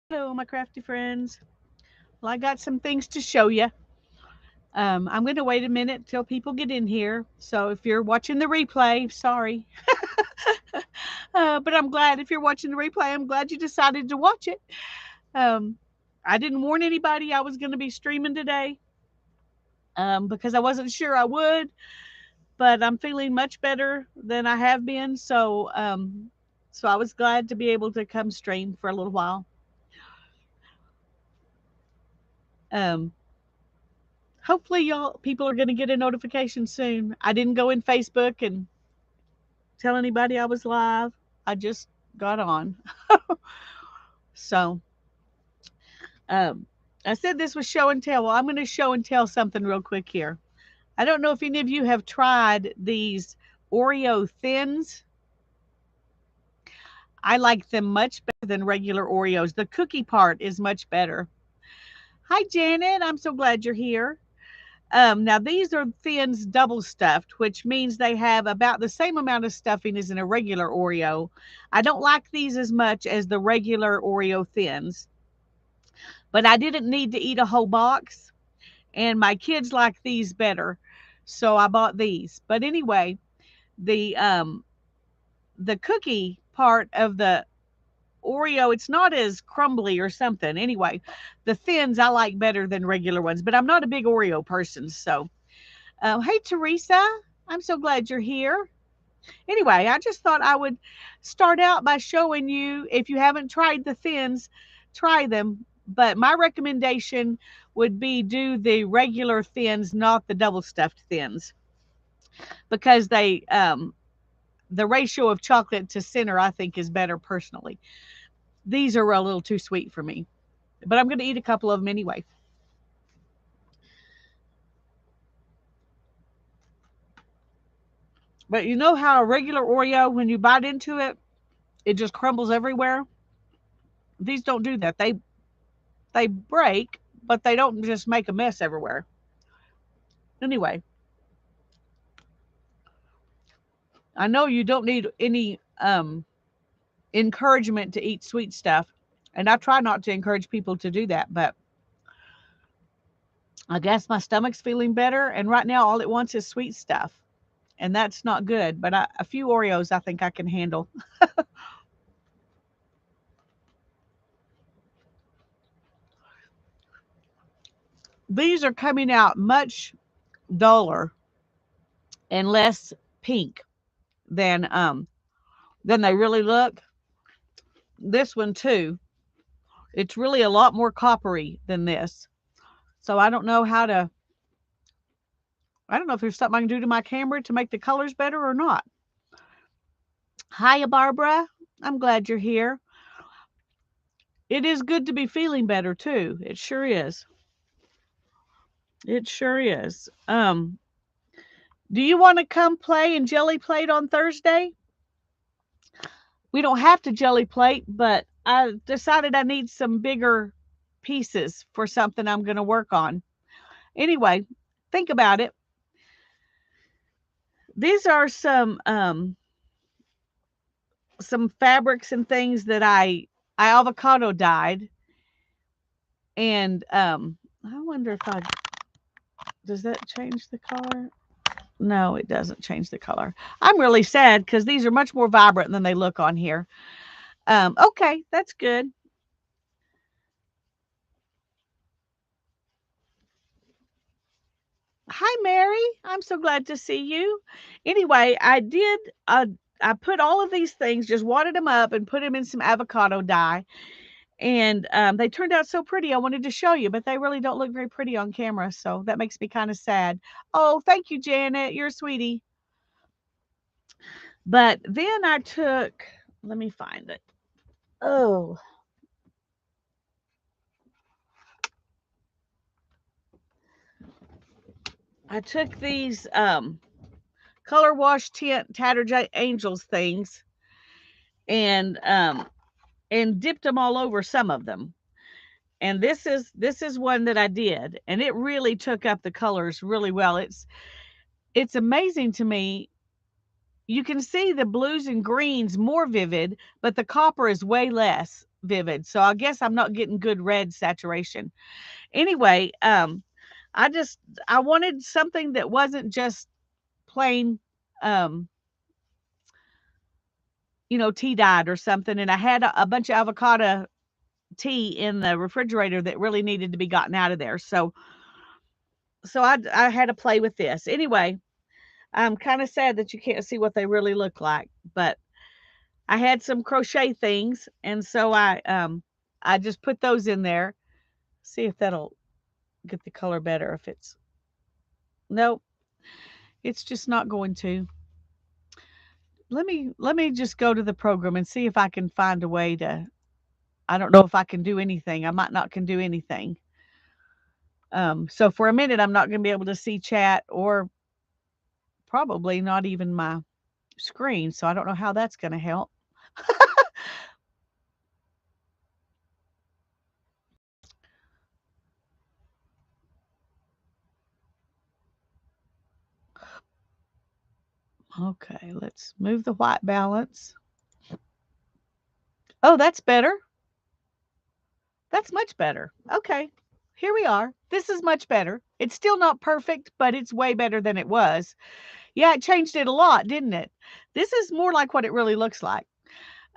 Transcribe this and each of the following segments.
Hello, my crafty friends. Well, I got some things to show you. I'm going to wait a minute till people get in here. So if you're watching the replay, sorry. But I'm glad if you're watching the replay, I'm glad you decided to watch it. Um, I didn't warn anybody I was going to be streaming today because I wasn't sure I would, but I'm feeling much better than I have been. So I was glad to be able to come stream for a little while. Um, Hopefully y'all people are going to get a notification soon. I didn't go in Facebook and tell anybody I was live. I just got on. So um, I said this was show and tell. Well, I'm going to show and tell something real quick here. I don't know if any of you have tried these Oreo thins. I like them much better than regular Oreos. The cookie part is much better. Hi, Janet. I'm so glad you're here. Now these are thins double stuffed, which means they have about the same amount of stuffing as in a regular Oreo. I don't like these as much as the regular Oreo thins, but I didn't need to eat a whole box, and my kids like these better, so I bought these. But anyway, the um, the cookie part of the Oreo, it's not as crumbly or something. Anyway, the thins I like better than regular ones, but I'm not a big Oreo person, so hey, Teresa, I'm so glad you're here. Anyway, I just thought I would start out by showing you if you haven't tried the thins, try them. But my recommendation would be do the regular thins, not the double stuffed thins, because the ratio of chocolate to center I think is better personally. These are a little too sweet for me, but I'm going to eat a couple of them anyway. But you know how a regular Oreo, when you bite into it, it just crumbles everywhere. These don't do that. They break, but they don't just make a mess everywhere. Anyway, I know you don't need any encouragement to eat sweet stuff, and I try not to encourage people to do that, but I guess my stomach's feeling better, and right now all it wants is sweet stuff, and that's not good. But a few Oreos I think I can handle. These are coming out much duller and less pink than they really look. This one too. It's really a lot more coppery than this. So I don't know if there's something I can do to my camera to make the colors better or not. Hiya, Barbara. I'm glad you're here. It is good to be feeling better too. It sure is. It sure is. Do you want to come play in Jelly Plate on Thursday? We don't have to Jelly Plate, but I decided I need some bigger pieces for something I'm going to work on. Anyway, think about it. These are some fabrics and things that I avocado dyed, and I wonder if I does that change the color? No, it doesn't change the color. I'm really sad because these are much more vibrant than they look on here. Okay, that's good. Hi, Mary. I'm so glad to see you. Anyway, I put all of these things, just wadded them up and put them in some avocado dye, and they turned out so pretty. I wanted to show you, but they really don't look very pretty on camera, so that makes me kind of sad. Oh, thank you, Janet. You're a sweetie. But then I took, let me find it. Oh, I took these color wash tint tattered angels things and dipped them all over some of them. And this is one that I did, and it really took up the colors really well. It's amazing to me you can see the blues and greens more vivid, but the copper is way less vivid. So I guess I'm not getting good red saturation. Anyway, I just I wanted something that wasn't just plain um tea dyed or something, and I had a bunch of avocado tea in the refrigerator that really needed to be gotten out of there. So I had to play with this. Anyway, I'm kind of sad that you can't see what they really look like, but I had some crochet things, and so I just put those in there. See if that'll get the color better. If it's nope, it's just not going to. Let me just go to the program and see if I can find a way to. I don't know if I can do anything. I might not can do anything. So for a minute, I'm not going to be able to see chat or probably not even my screen. So I don't know how that's going to help. Okay, let's move the white balance. Oh, that's better. That's much better. Okay, here we are. This is much better. It's still not perfect, but it's way better than it was. Yeah, it changed it a lot, didn't it? This is more like what it really looks like.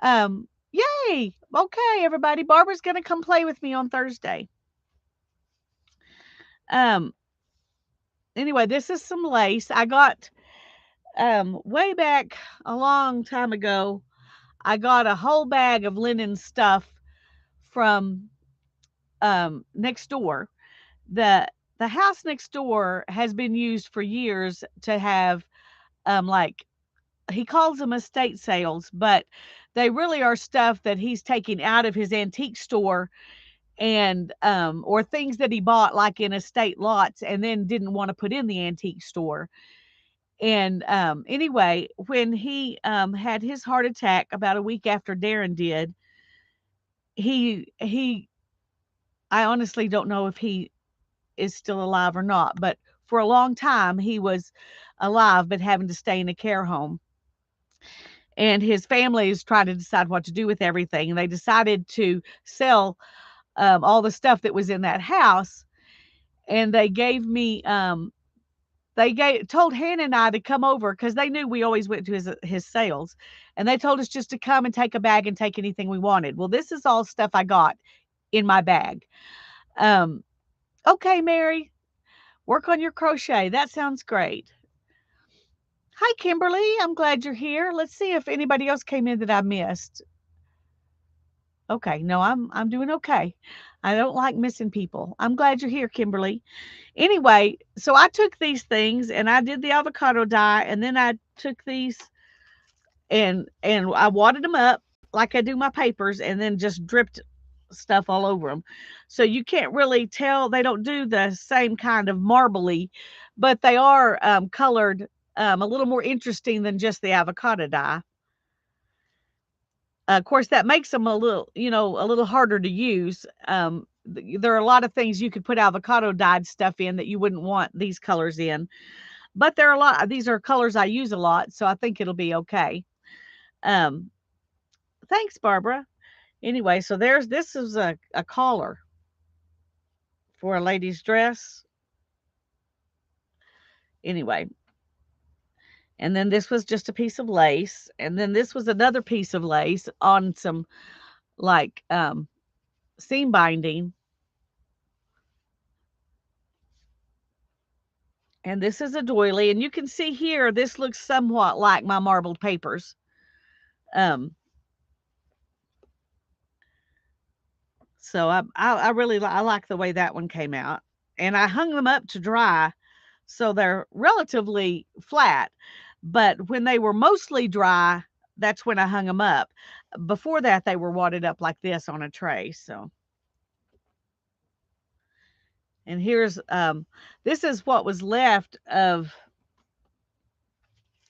Yay! Okay, everybody. Barbara's going to come play with me on Thursday. Um, anyway, this is some lace. I got way back a long time ago. I got a whole bag of linen stuff from next door. The the house next door has been used for years to have like he calls them estate sales, but they really are stuff that he's taking out of his antique store and or things that he bought like in estate lots and then didn't want to put in the antique store. And anyway, when he had his heart attack about a week after Darren did, he I honestly don't know if he is still alive or not, but for a long time he was alive but having to stay in a care home. And his family is trying to decide what to do with everything. And they decided to sell all the stuff that was in that house. And they gave me, told Hannah and I to come over because they knew we always went to his sales. And they told us just to come and take a bag and take anything we wanted. Well, this is all stuff I got in my bag. Um, okay, Mary, work on your crochet. That sounds great. Hi, Kimberly. I'm glad you're here. Let's see if anybody else came in that I missed. Okay, no, I'm doing okay. I don't like missing people. I'm glad you're here, Kimberly. Anyway, so I took these things and I did the avocado dye, and then I took these and I wadded them up like I do my papers, and then just dripped stuff all over them. So you can't really tell. They don't do the same kind of marbly, but they are colored a little more interesting than just the avocado dye. Of course, that makes them a little, a little harder to use. There are a lot of things you could put avocado dyed stuff in that you wouldn't want these colors in, but there are a lot. These are colors I use a lot, so I think it'll be okay. Um, thanks, Barbara. Anyway, so this is a collar for a lady's dress. Anyway, and then this was just a piece of lace, and then this was another piece of lace on some like seam binding. And this is a doily, and you can see here, this looks somewhat like my marbled papers. Um, so I really I like the way that one came out, and I hung them up to dry, so they're relatively flat. But when they were mostly dry, that's when I hung them up. Before that, they were wadded up like this on a tray. So, and here's this is what was left of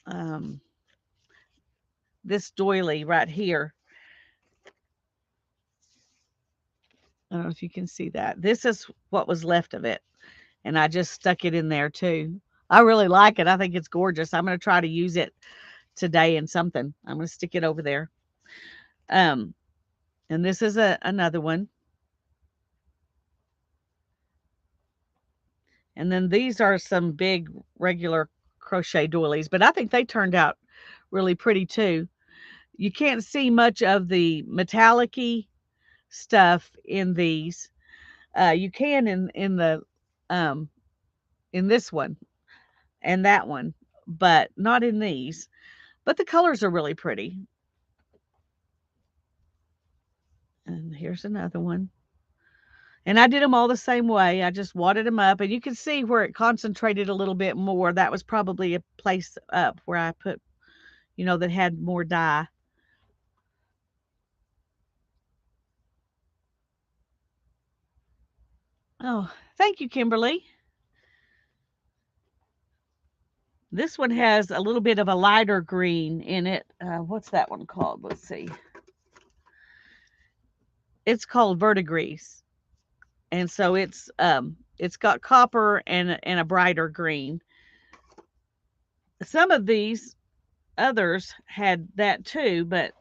um, this doily right here. I don't know if you can see that. This is what was left of it. And I just stuck it in there too. I really like it. I think it's gorgeous. I'm going to try to use it today and something. I'm going to stick it over there. Um, and this is another one. And then these are some big regular crochet doilies, but I think they turned out really pretty too. You can't see much of the metallic-y stuff in these. You can in the um, in this one and that one, but not in these. But the colors are really pretty. And here's another one. And I did them all the same way. I just wadded them up, and you can see where it concentrated a little bit more. That was probably a place up where I put, that had more dye. Oh, thank you, Kimberly. This one has a little bit of a lighter green in it. What's that one called? Let's see. It's called Verdigris, and so it's got copper and a brighter green. Some of these others had that too, but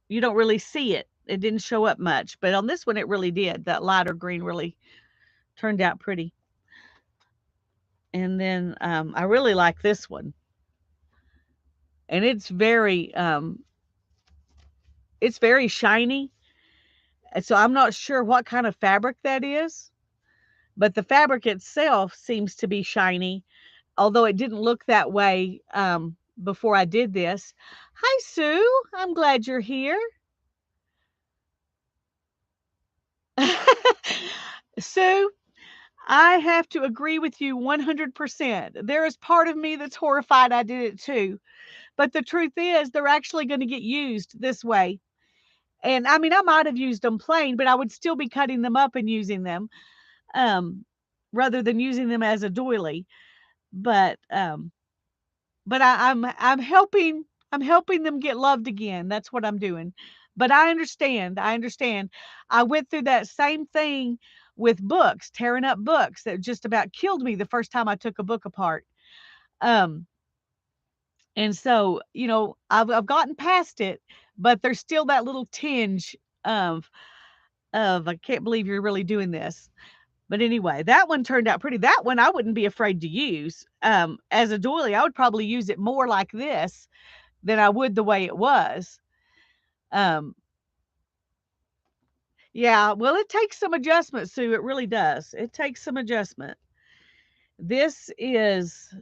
you don't really see it. It didn't show up much, but on this one it really did. That lighter green really turned out pretty. And then I really like this one, and it's very shiny. And so I'm not sure what kind of fabric that is, but the fabric itself seems to be shiny, although it didn't look that way before I did this. Hi, Sue. I'm glad you're here. Sue, I have to agree with you 100%. There is part of me that's horrified I did it too. But the truth is, they're actually going to get used this way. And I mean, I might have used them plain, but I would still be cutting them up and using them um, rather than using them as a doily. But I'm helping them get loved again. That's what I'm doing. But I understand. I understand. I went through that same thing with books, tearing up books that just about killed me the first time I took a book apart. Um, and so, I've gotten past it, but there's still that little tinge of I can't believe you're really doing this. But anyway, that one turned out pretty. That one I wouldn't be afraid to use. As a doily, I would probably use it more like this than I would the way it was. Um, yeah, well, it takes some adjustment, Sue. It really does. It takes some adjustment. This is,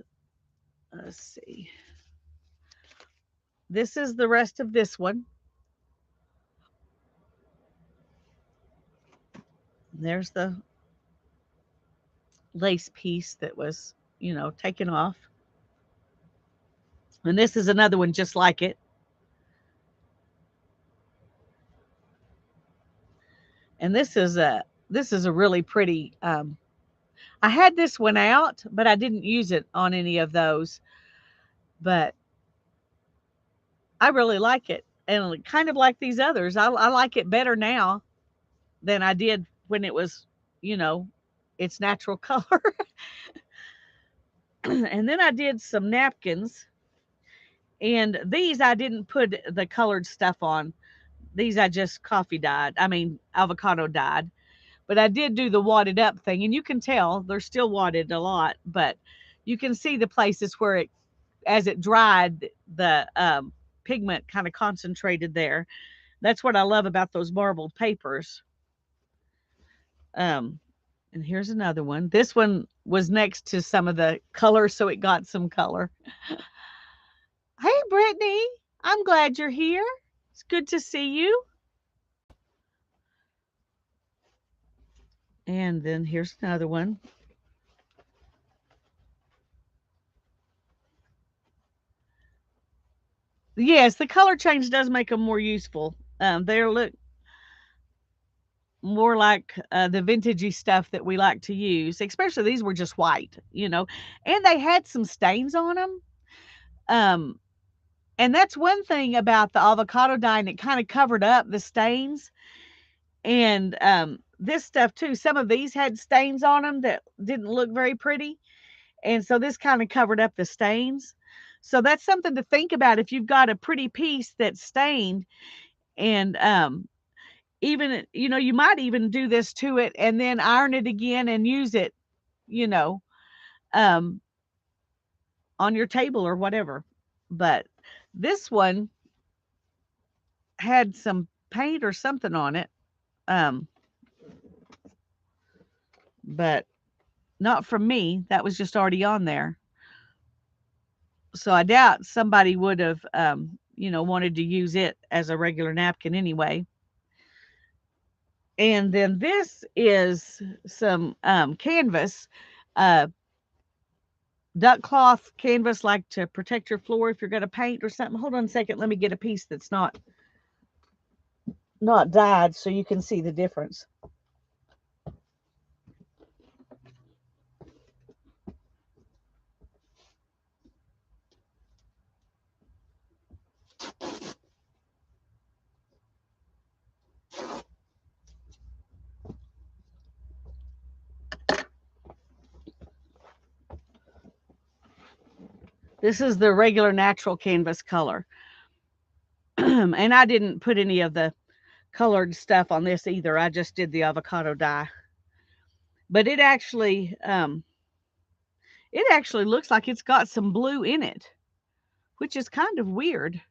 let's see, this is the rest of this one. There's the lace piece that was, taken off. And this is another one just like it. And this is a really pretty I had this one out, but I didn't use it on any of those. But I really like it. And kind of like these others, I like it better now than I did when it was, you know, its natural color. And then I did some napkins. And these I didn't put the colored stuff on. These I just avocado dyed. But I did do the wadded up thing. And you can tell they're still wadded a lot. But you can see the places where as it dried, the pigment kind of concentrated there. That's what I love about those marbled papers. Um, and here's another one. This one was next to some of the color, so it got some color. Hey, Brittany, I'm glad you're here. It's good to see you. And then here's another one. Yes, the color change does make them more useful. They look more like the vintagey stuff that we like to use. Especially these were just white, and they had some stains on them. Um, and that's one thing about the avocado dye, and it kind of covered up the stains. And this stuff too, some of these had stains on them that didn't look very pretty. And so this kind of covered up the stains. So that's something to think about if you've got a pretty piece that's stained. And even, you might even do this to it and then iron it again and use it, you know, um, on your table or whatever. But this one had some paint or something on it, um, but not from me. That was just already on there. So I doubt somebody would have, wanted to use it as a regular napkin anyway. And then this is some canvas, uh, duck cloth canvas, like to protect your floor if you're going to paint or something. Hold on a second. Let me get a piece that's not dyed so you can see the difference. This is the regular natural canvas color. And I didn't put any of the colored stuff on this either. I just did the avocado dye. But it actually looks like it's got some blue in it, which is kind of weird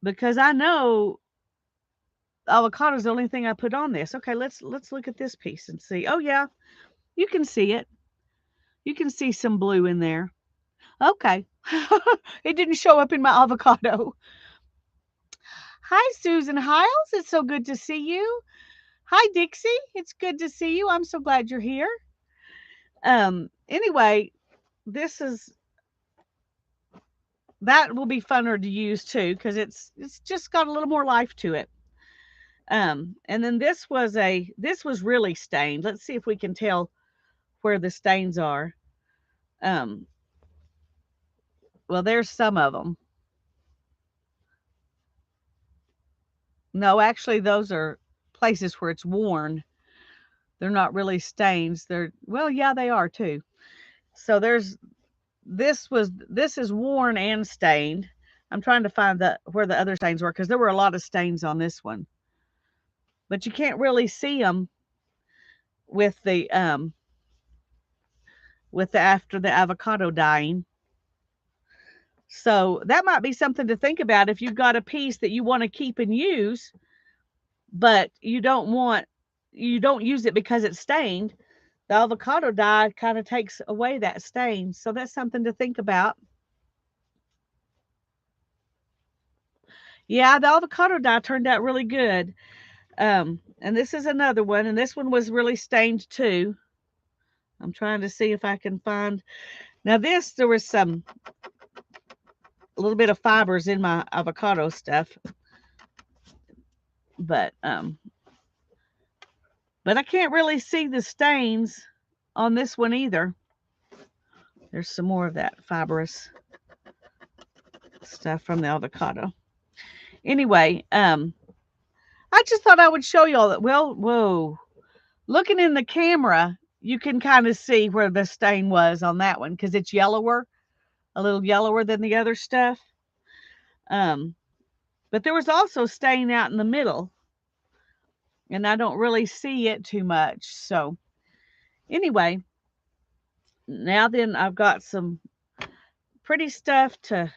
because I know avocado is the only thing I put on this. Okay, let's look at this piece and see. Oh yeah, you can see it. You can see some blue in there. Okay. It didn't show up in my avocado. Hi, Susan Hiles. It's so good to see you. Hi, Dixie. It's good to see you. I'm so glad you're here. Anyway, this is that will be funner to use too because it's just got a little more life to it. And then this was really stained. Let's see if we can tell where the stains are. Um, well, there's some of them. No, actually, those are places where it's worn. They're not really stains. Well, yeah, they are too. So this is worn and stained. I'm trying to find where the other stains were because there were a lot of stains on this one, but you can't really see them with the after the avocado dyeing. So that might be something to think about if you've got a piece that you want to keep and use, but you don't use it because it's stained. The avocado dye kind of takes away that stain. So that's something to think about. Yeah, the avocado dye turned out really good. And this is another one, and this one was really stained too. I'm trying to see if I can find. Now there was a little bit of fibers in my avocado stuff, but I can't really see the stains on this one either. There's some more of that fibrous stuff from the avocado. Anyway, I just thought I would show y'all that. Well, whoa, looking in the camera, you can kind of see where the stain was on that one because it's yellower, a little yellower than the other stuff. Um, but there was also stain out in the middle, and I don't really see it too much. So anyway, now then I've got some pretty stuff to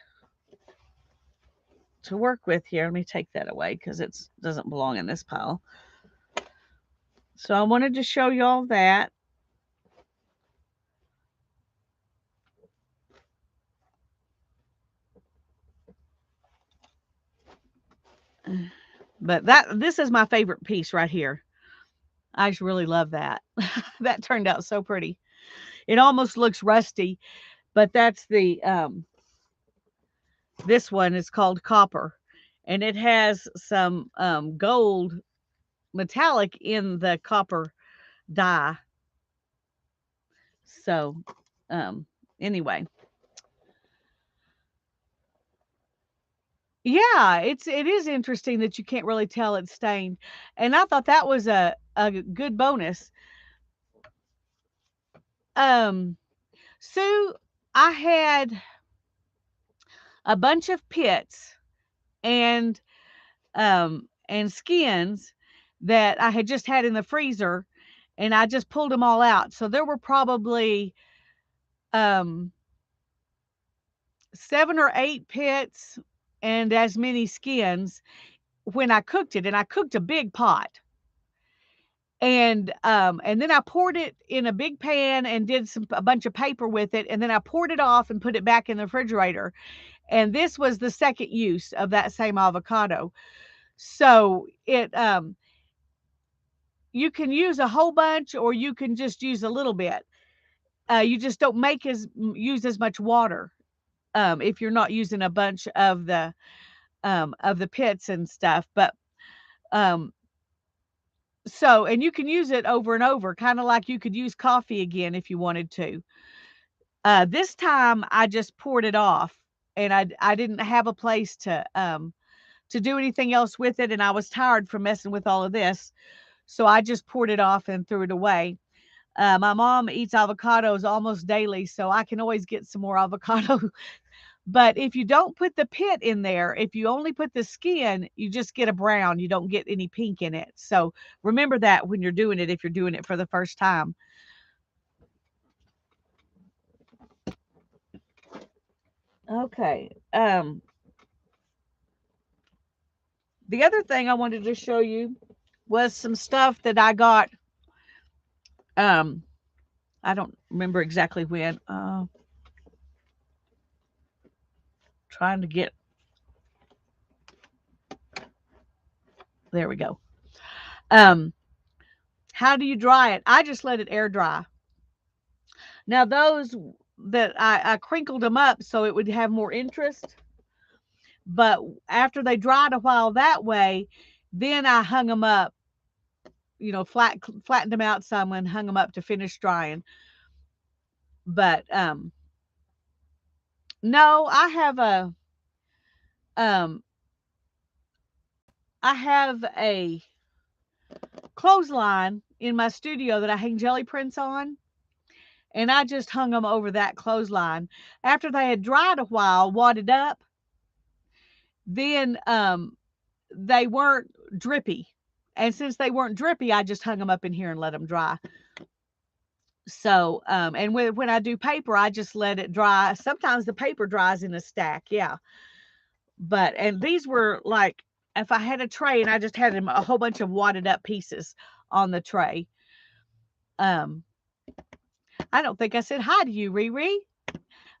work with here. Let me take that away because it doesn't belong in this pile. So I wanted to show y'all that. But this is my favorite piece right here. I just really love that. That turned out so pretty. It almost looks rusty, but that's this one is called copper, and it has some gold metallic in the copper dye. So anyway, yeah, it is interesting that you can't really tell it's stained, and I thought that was a good bonus. Um, Sue, I had a bunch of pits and skins that I had just had in the freezer, and I just pulled them all out. So there were probably um 7 or 8 pits and as many skins when I cooked it, and I cooked a big pot. And then I poured it in a big pan and did a bunch of paper with it, and then I poured it off and put it back in the refrigerator. And this was the second use of that same avocado. So you can use a whole bunch or you can just use a little bit. You just don't use as much water if you're not using a bunch of the pits and stuff. But um, so, and you can use it over and over, kind of like you could use coffee again if you wanted to. This time I just poured it off, and I didn't have a place to do anything else with it, and I was tired from messing with all of this, so I just poured it off and threw it away. My mom eats avocados almost daily, so I can always get some more avocado. But if you don't put the pit in there, if you only put the skin, you just get a brown. You don't get any pink in it. So remember that when you're doing it, if you're doing it for the first time. Okay. The other thing I wanted to show you was some stuff that I got. Um, I don't remember exactly when. Trying to get. There we go. How do you dry it? I just let it air dry. Now those that I crinkled them up so it would have more interest, but after they dried a while that way, then I hung them up, flattened them out some and hung them up to finish drying. But no, um I have a clothesline in my studio that I hang jelly prints on, and I just hung them over that clothesline. After they had dried a while, wadded up, then they weren't drippy. And since they weren't drippy, I just hung them up in here and let them dry. So, and when I do paper, I just let it dry. Sometimes the paper dries in a stack. Yeah. And these were like, if I had a tray and I just had a whole bunch of wadded up pieces on the tray. I don't think I said hi to you, Riri,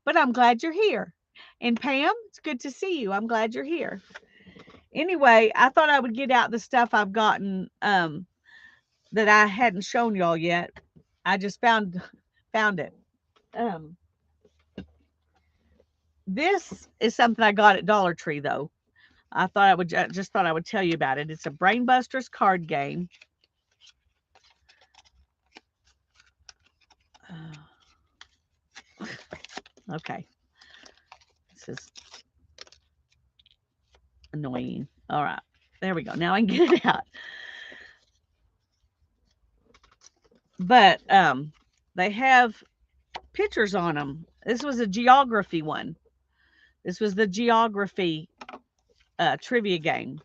but I'm glad you're here. And Pam, it's good to see you. I'm glad you're here. Anyway, I thought I would get out the stuff I've gotten that I hadn't shown y'all yet. I just found it. This is something I got at Dollar Tree, though. I thought I would just thought I would tell you about it. It's a Brain Busters card game. Okay, this is annoying. All right, there we go. Now I can get it out. But they have pictures on them. This was a geography one. This was the geography trivia game.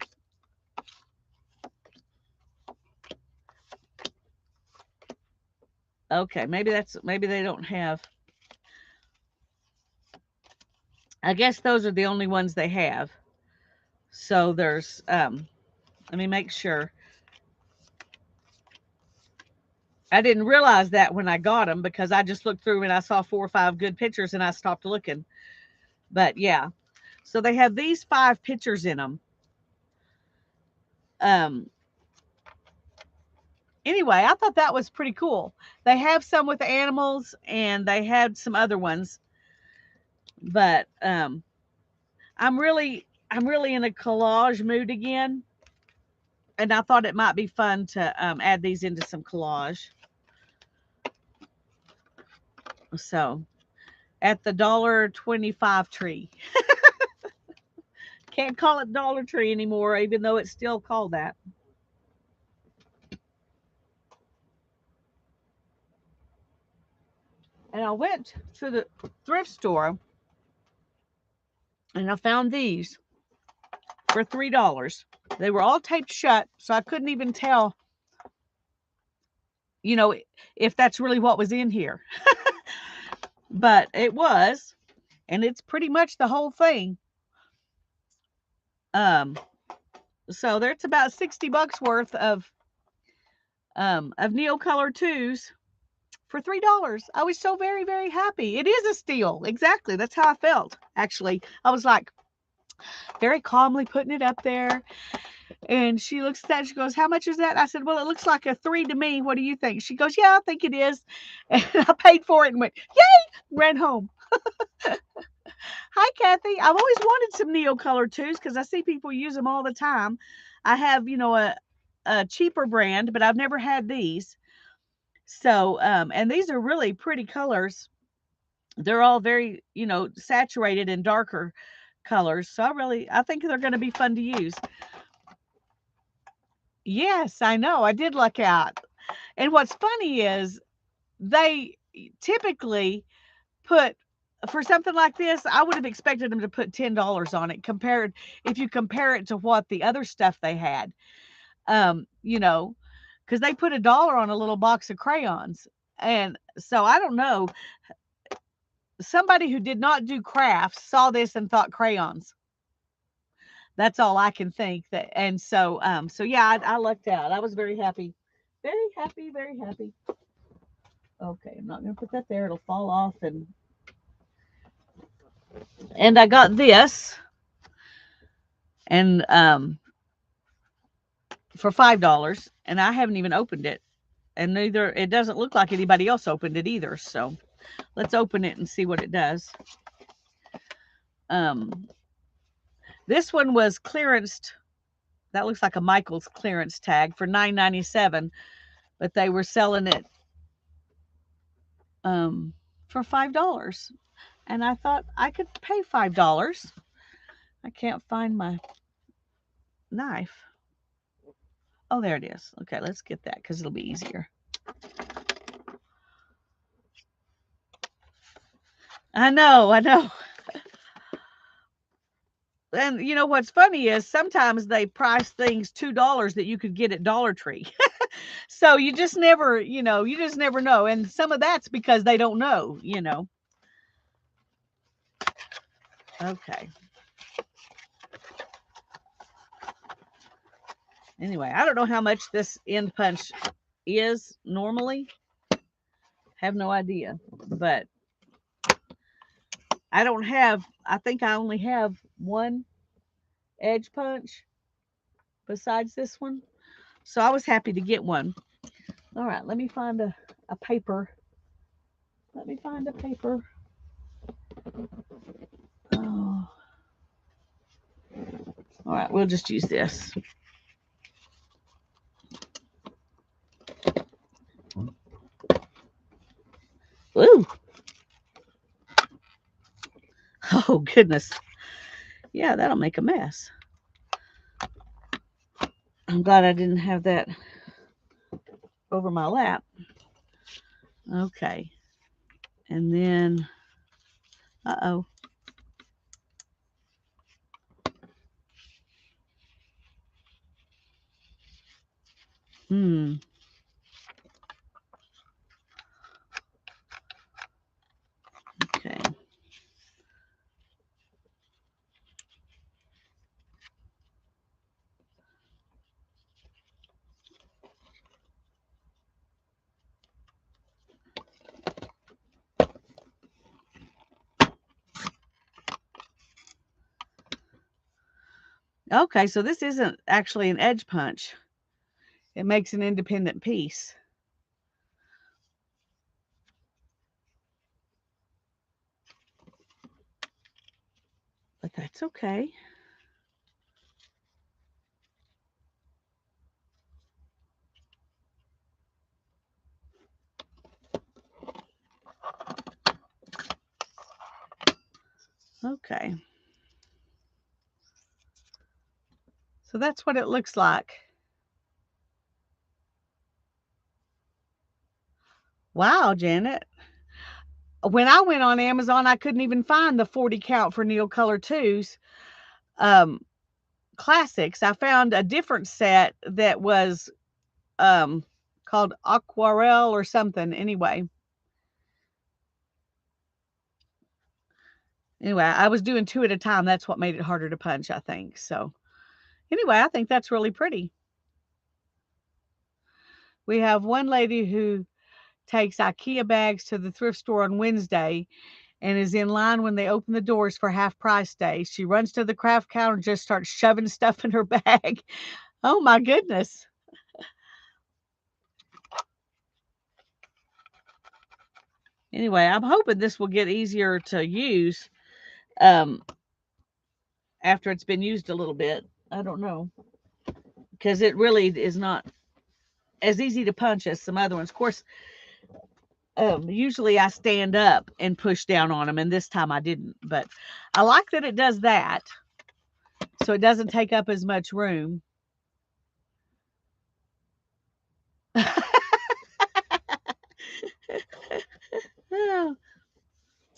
Okay, maybe they don't have. I guess those are the only ones they have. So there's let me make sure. I didn't realize that when I got them because I just looked through and I saw 4 or 5 good pictures and I stopped looking. But yeah. So they have these 5 pictures in them. Anyway, I thought that was pretty cool. They have some with animals and they had some other ones. But I'm really in a collage mood again. And I thought it might be fun to add these into some collage. So at the $1.25 tree. Can't call it Dollar Tree anymore, even though it's still called that. And I went to the thrift store and I found these for $3. They were all taped shut, so I couldn't even tell, if that's really what was in here. But it was, and it's pretty much the whole thing. So there's about $60 worth of Neocolor 2s for $3. I was so very, very happy. It is a steal. Exactly. That's how I felt. Actually, I was like very calmly putting it up there. And she looks at that. She goes, "How much is that?" I said, "Well, it looks like a 3 to me. What do you think?" She goes, "Yeah, I think it is." And I paid for it and went, "Yay!" Ran home. Hi, Kathy. I've always wanted some Neocolor 2s because I see people use them all the time. I have, a cheaper brand, but I've never had these. So, and these are really pretty colors. They're all very, saturated and darker colors. So I think they're going to be fun to use. Yes, I know. I did luck out. And what's funny is they typically put, for something like this, I would have expected them to put $10 on it if you compare it to what the other stuff they had. Because they put $1 on a little box of crayons. And so I don't know. Somebody who did not do crafts saw this and thought crayons. That's all I can think. And so yeah, I lucked out. I was very happy. Very happy, very happy. Okay, I'm not going to put that there. It'll fall off. And I got this, and for $5, and I haven't even opened it, and it doesn't look like anybody else opened it either. So let's open it and see what it does. This one was clearanced. That looks like a Michaels clearance tag for $9.97, but they were selling it for $5, and I thought I could pay $5. I can't find my knife. Oh, there it is. Okay, let's get that because it'll be easier. I know. And what's funny is sometimes they price things $2 that you could get at Dollar Tree. So you just never know. And some of that's because they don't know. Okay. Anyway, I don't know how much this end punch is normally. Have no idea. But I think I only have one edge punch besides this one. So I was happy to get one. All right, let me find a paper. Let me find a paper. Oh. All right, we'll just use this. Ooh. Oh, goodness. Yeah, that'll make a mess. I'm glad I didn't have that over my lap. Okay. And then, uh-oh. Okay. Okay, so this isn't actually an edge punch. It makes an independent piece. But that's okay. Okay. So that's what it looks like. Wow, Janet. When I went on Amazon, I couldn't even find the 40 count for Neocolor 2s um, classics. I found a different set that was um, called Aquarelle or something. Anyway, I was doing 2 at a time. That's what made it harder to punch, I think. So anyway, I think that's really pretty. We have one lady who takes IKEA bags to the thrift store on Wednesday and is in line when they open the doors for half price day. She runs to the craft counter and just starts shoving stuff in her bag. Oh my goodness. Anyway, I'm hoping this will get easier to use um, after it's been used a little bit. I don't know. Because it really is not as easy to punch as some other ones. Of course, usually I stand up and push down on them, and this time I didn't. But I like that it does that, so it doesn't take up as much room.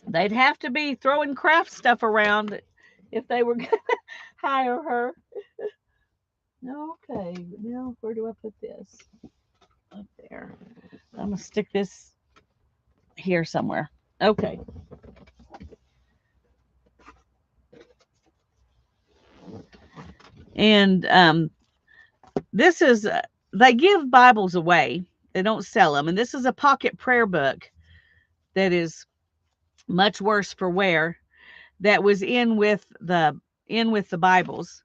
They'd have to be throwing craft stuff around if they were going to hire her. Okay, now where do I put this? Up there. I'm going to stick this here somewhere. Okay. And this is, they give Bibles away. They don't sell them. And this is a pocket prayer book that is much worse for wear that was in with the Bibles.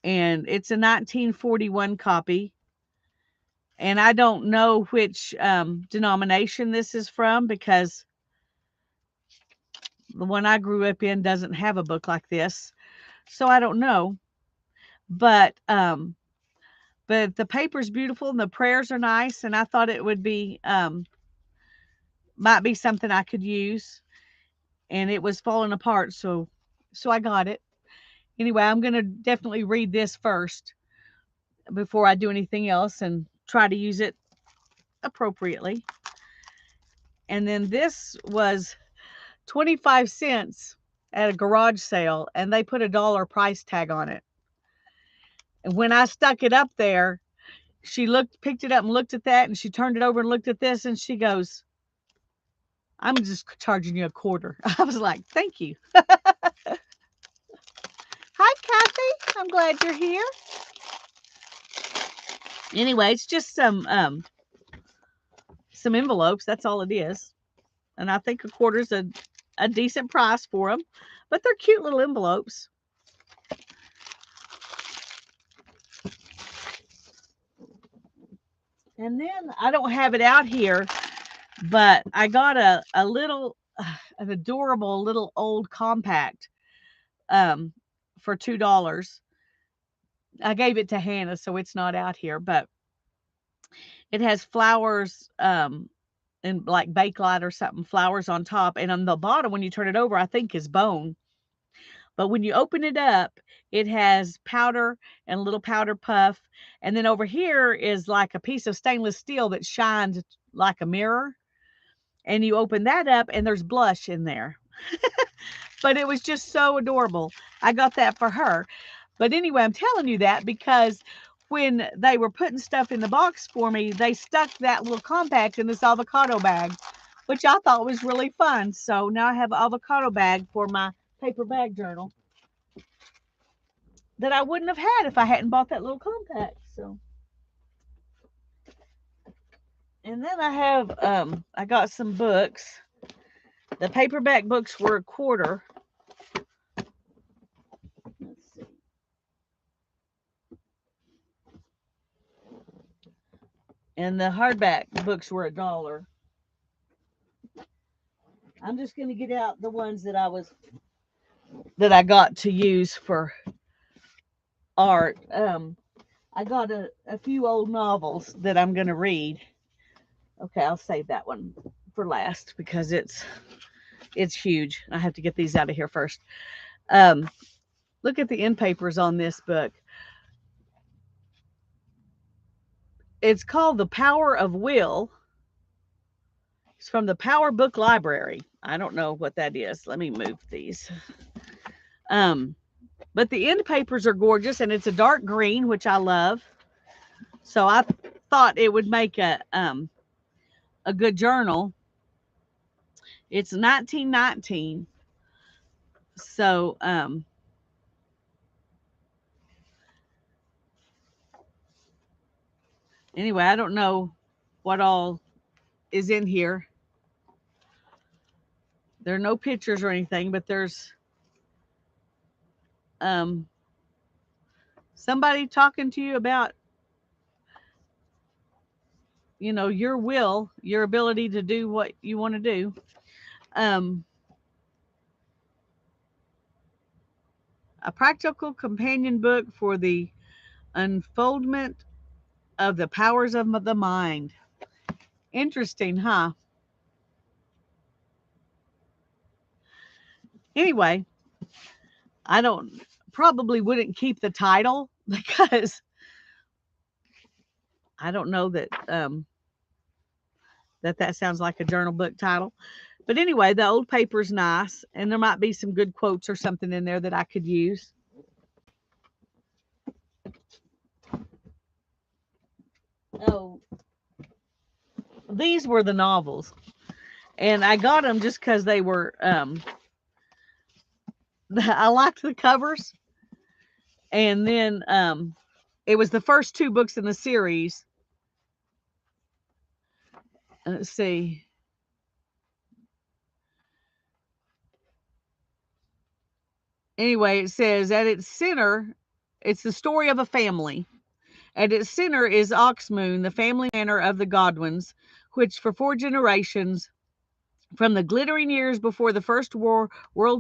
And it's a 1941 copy. And I don't know which denomination this is from because the one I grew up in doesn't have a book like this. So I don't know. But the paper's beautiful and the prayers are nice, and I thought it would be might be something I could use. And it was falling apart, so I got it. Anyway, I'm gonna definitely read this first before I do anything else and try to use it appropriately. And then this was 25 cents at a garage sale, and they put $1 price tag on it. And when I stuck it up there, she picked it up and looked at that, and she turned it over and looked at this, and she goes, "I'm just charging you a quarter." I was like, "Thank you." Hi, Kathy. I'm glad you're here. Anyway, it's just some envelopes. That's all it is, and I think a quarter's a decent price for them, but they're cute little envelopes. And then I don't have it out here, but I got a little, an adorable little old compact um, for $2. I gave it to Hannah, so it's not out here, but it has flowers and like bakelite or something, flowers on top, and on the bottom when you turn it over, I think is bone. But when you open it up, it has powder and a little powder puff, and then over here is like a piece of stainless steel that shines like a mirror. And you open that up, and there's blush in there. But it was just so adorable. I got that for her. But anyway, I'm telling you that because when they were putting stuff in the box for me, they stuck that little compact in this avocado bag, which I thought was really fun. So now I have an avocado bag for my paper bag journal that I wouldn't have had if I hadn't bought that little compact. So, and then I got some books. The paperback books were a quarter. Let's see. And the hardback books were $1. I'm just going to get out the ones that I got to use for art. I got a few old novels that I'm going to read. Okay, I'll save that one for last because it's huge. I have to get these out of here first. Look at the end papers on this book. It's called The Power of Will. It's from the Power Book Library. I don't know what that is. Let me move these. But the end papers are gorgeous, and it's a dark green, which I love. So I thought it would make a good journal. It's 1919. So anyway, I don't know what all is in here. There are no pictures or anything, but there's um somebody talking to you about, your will, your ability to do what you want to do. Um, a practical companion book for the unfoldment of the powers of the mind. Interesting, huh? Anyway, I don't probably wouldn't keep the title because I don't know that sounds like a journal book title. But anyway, the old paper's nice, and there might be some good quotes or something in there that I could use. Oh, these were the novels, and I got them just because they were. I liked the covers, and then it was the first two books in the series. Let's see. Anyway, it says at its center, it's the story of a family. At its center is Oxmoon, the family manor of the Godwins, which for 4 generations, from the glittering years before the First World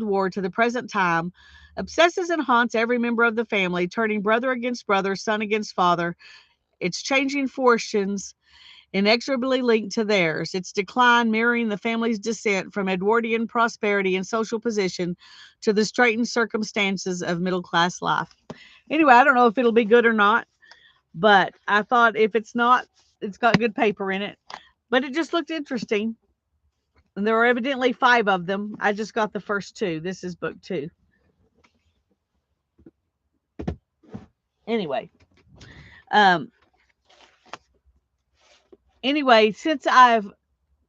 War to the present time, obsesses and haunts every member of the family, turning brother against brother, son against father, its changing fortunes inexorably linked to theirs, its decline mirroring the family's descent from Edwardian prosperity and social position to the straitened circumstances of middle class life. Anyway, I don't know if it'll be good or not, but I thought if it's not, it's got good paper in it. But it just looked interesting. And there were evidently 5 of them. I just got the first 2. This is book 2. Anyway, um, since I've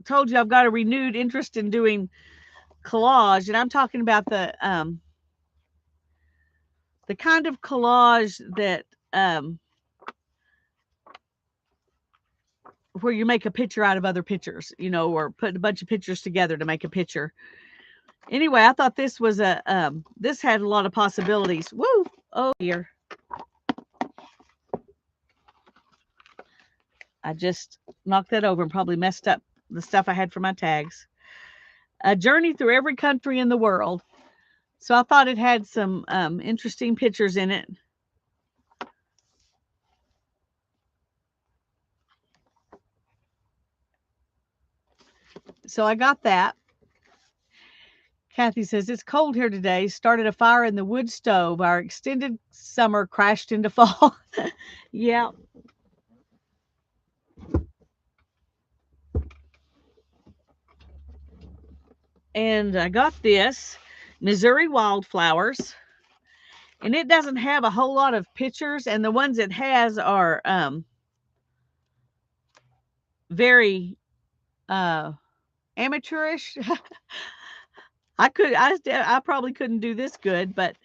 told you I've got a renewed interest in doing collage, and I'm talking about the kind of collage that where you make a picture out of other pictures, or put a bunch of pictures together to make a picture. Anyway, I thought this was this had a lot of possibilities. Woo! Oh dear. I just knocked that over and probably messed up the stuff I had for my tags. A journey through every country in the world. So I thought it had some interesting pictures in it. So I got that. Kathy says, it's cold here today. Started a fire in the wood stove. Our extended summer crashed into fall. Yeah. And I got this Missouri Wildflowers. And it doesn't have a whole lot of pictures. And the ones it has are very amateurish. I probably couldn't do this good, but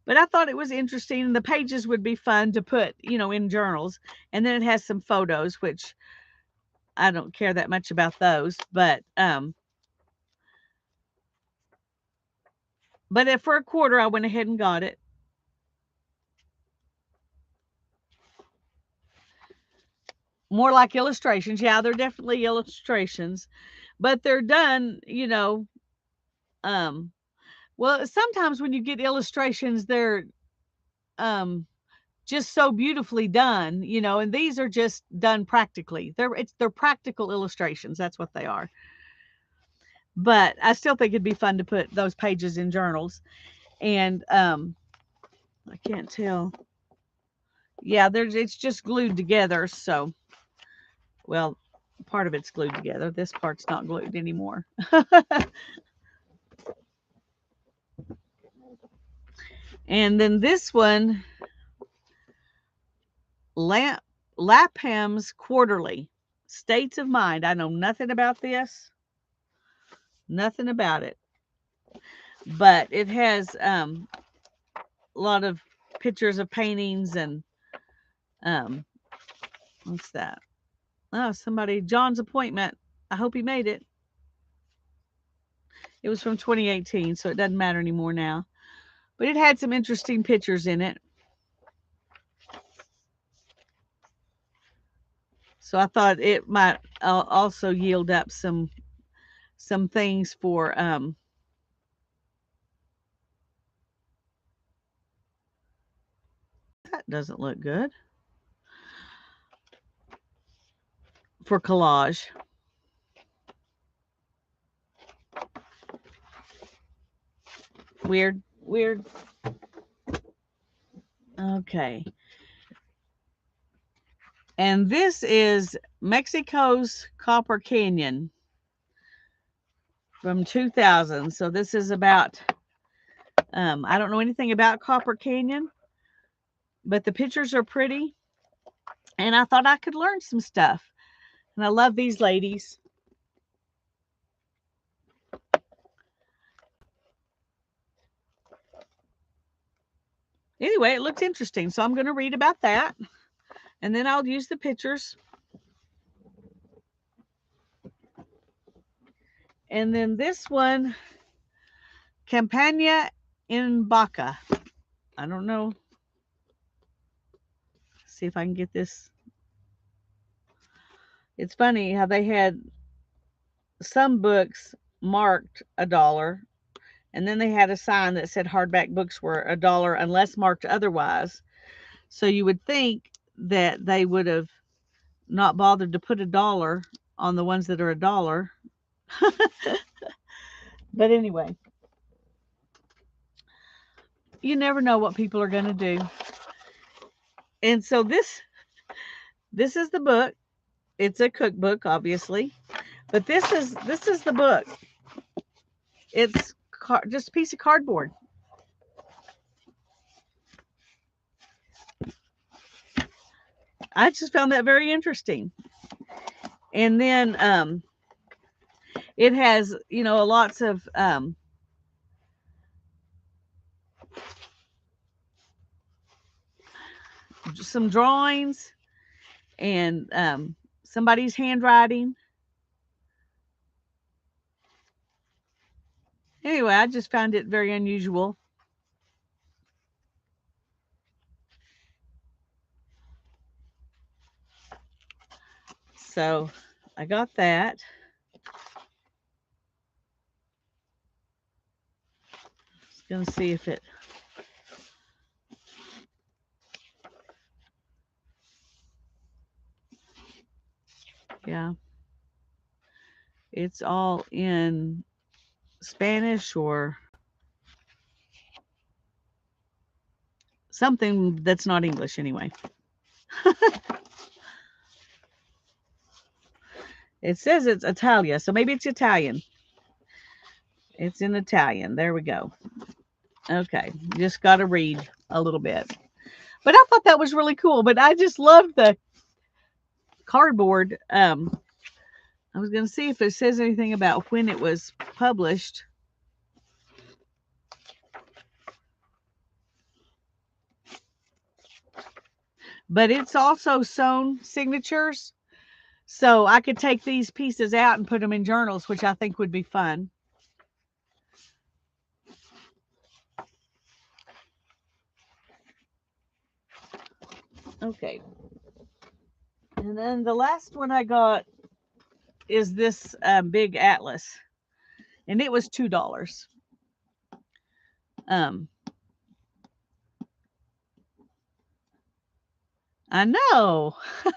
I thought it was interesting, and the pages would be fun to put, in journals. And then it has some photos, which I don't care that much about those, but for a quarter, I went ahead and got it. More like illustrations. Yeah, they're definitely illustrations, but they're done, well, sometimes when you get illustrations, they're just so beautifully done, and these are just done practically. They're practical illustrations. That's what they are. But I still think it'd be fun to put those pages in journals. And I can't tell. Yeah, it's just glued together. So, well, part of it's glued together. This part's not glued anymore. And then this one, Lapham's Quarterly, States of Mind. I know nothing about this, nothing about it, but it has a lot of pictures of paintings and what's that? Oh, somebody, John's appointment. I hope he made it. It was from 2018, so it doesn't matter anymore now. But it had some interesting pictures in it. So I thought it might also yield up some things for that doesn't look good for collage. Weird. Okay. And this is Mexico's Copper Canyon from 2000. So this is about, I don't know anything about Copper Canyon, but the pictures are pretty. And I thought I could learn some stuff. And I love these ladies. Anyway, it looks interesting. So I'm going to read about that. And then I'll use the pictures. And then this one, Campagna in Baca. I don't know. See if I can get this. It's funny how they had some books marked $1, and then they had a sign that said hardback books were $1 unless marked otherwise. So you would think that they would have not bothered to put $1 on the ones that are $1. But anyway, you never know what people are going to do. And so this is the book. It's a cookbook, obviously, but this is the book. It's just a piece of cardboard. I just found that very interesting. And then it has, lots of some drawings and somebody's handwriting. Anyway, I just found it very unusual. So I got that. Just gonna see if it. Yeah. It's all in Spanish or something that's not English anyway. It says it's Italia, so maybe it's Italian. It's in Italian. There we go. Okay, just got to read a little bit. But I thought that was really cool. But I just loved the cardboard. I was going to see if it says anything about when it was published. But it's also sewn signatures. So I could take these pieces out and put them in journals, which I think would be fun. Okay. And then the last one I got is this big atlas. And it was $2. I know. Let's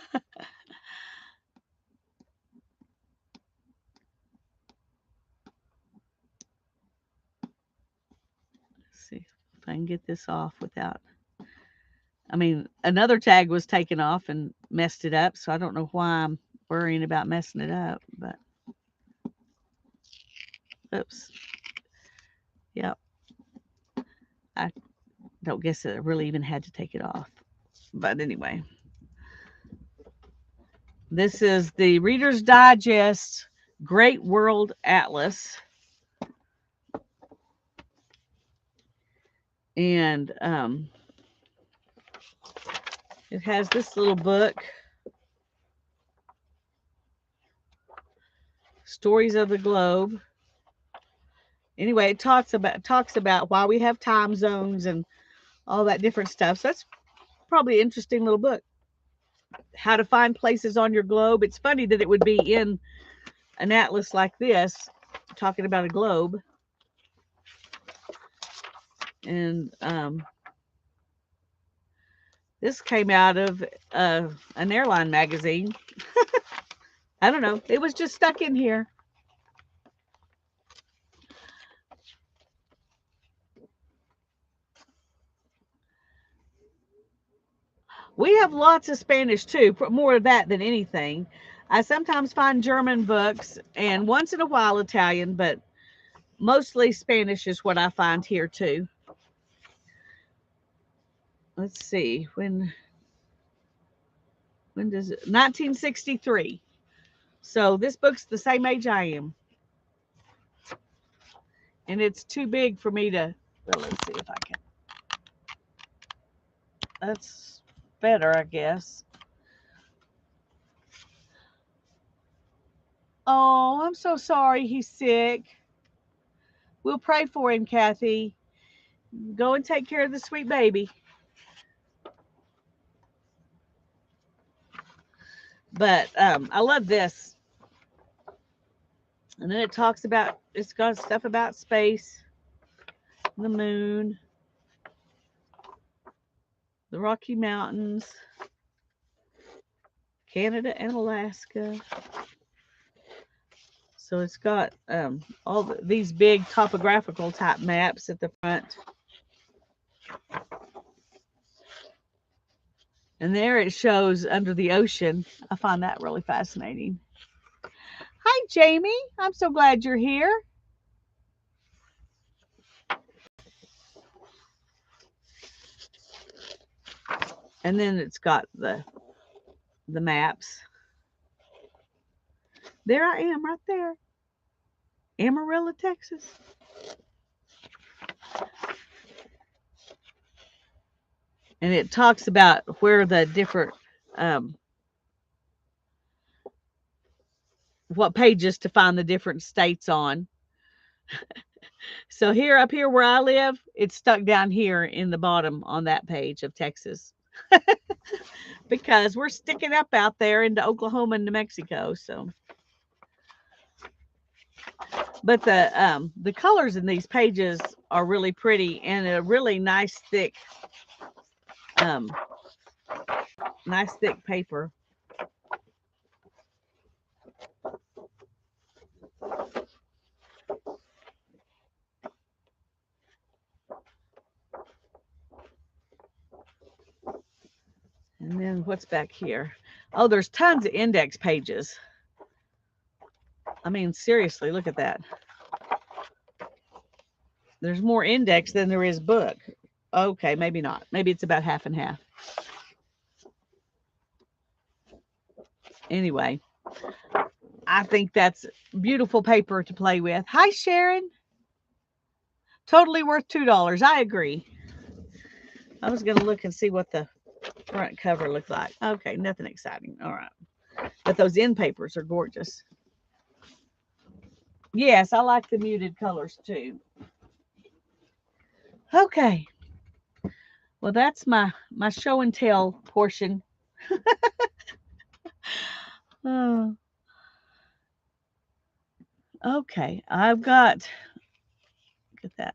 see if I can get this off without. I mean, another tag was taken off and messed it up, so I don't know why I'm worrying about messing it up, but oops. Yep. I don't guess I really even had to take it off. But anyway, this is the Reader's Digest Great World Atlas. And it has this little book, Stories of the Globe. Anyway, it talks about why we have time zones and all that different stuff. So that's probably an interesting little book. How to find places on your globe. It's funny that it would be in an atlas like this, talking about a globe. And this came out of an airline magazine. I don't know. It was just stuck in here. We have lots of Spanish too, more of that than anything. I sometimes find German books and once in a while Italian, but mostly Spanish is what I find here too. Let's see, when does it? 1963. So this book's the same age I am. And it's too big for me to, well, let's see if I can. That's better, I guess. Oh, I'm so sorry he's sick. We'll pray for him, Kathy. Go and take care of the sweet baby. But I love this. And then it talks about, it's got stuff about space, the moon, the Rocky Mountains, Canada and Alaska. So it's got all these big topographical type maps at the front. And there it shows under the ocean. I find that really fascinating. Hi, Jamie. I'm so glad you're here. And then it's got the maps. There I am right there. Amarillo, Texas. And it talks about where the different what pages to find the different states on. So here up here where I live, it's stuck down here in the bottom on that page of Texas. Because we're sticking up out there into Oklahoma and New Mexico. So but the colors in these pages are really pretty and a really nice thick paper. And then what's back here? Oh, there's tons of index pages. I mean, seriously, look at that. There's more index than there is book. Okay, maybe not. Maybe it's about half and half. Anyway, I think that's beautiful paper to play with. Hi, Sharon. Totally worth $2. I agree. I was going to look and see what the front cover looked like. Okay, nothing exciting. All right. But those end papers are gorgeous. Yes, I like the muted colors too. Okay. Well, that's my show and tell portion. Oh. Okay, I've got, get that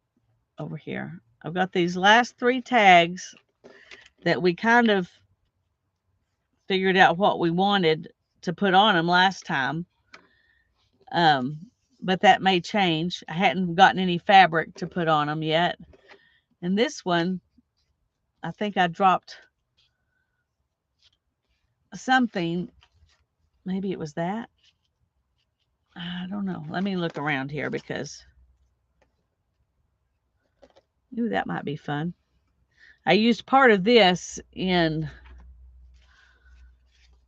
over here. I've got these last 3 tags that we kind of figured out what we wanted to put on them last time. But that may change. I hadn't gotten any fabric to put on them yet. And this one, I think I dropped something Maybe it was that. I don't know. Let me look around here because, ooh, that might be fun. I used part of this in,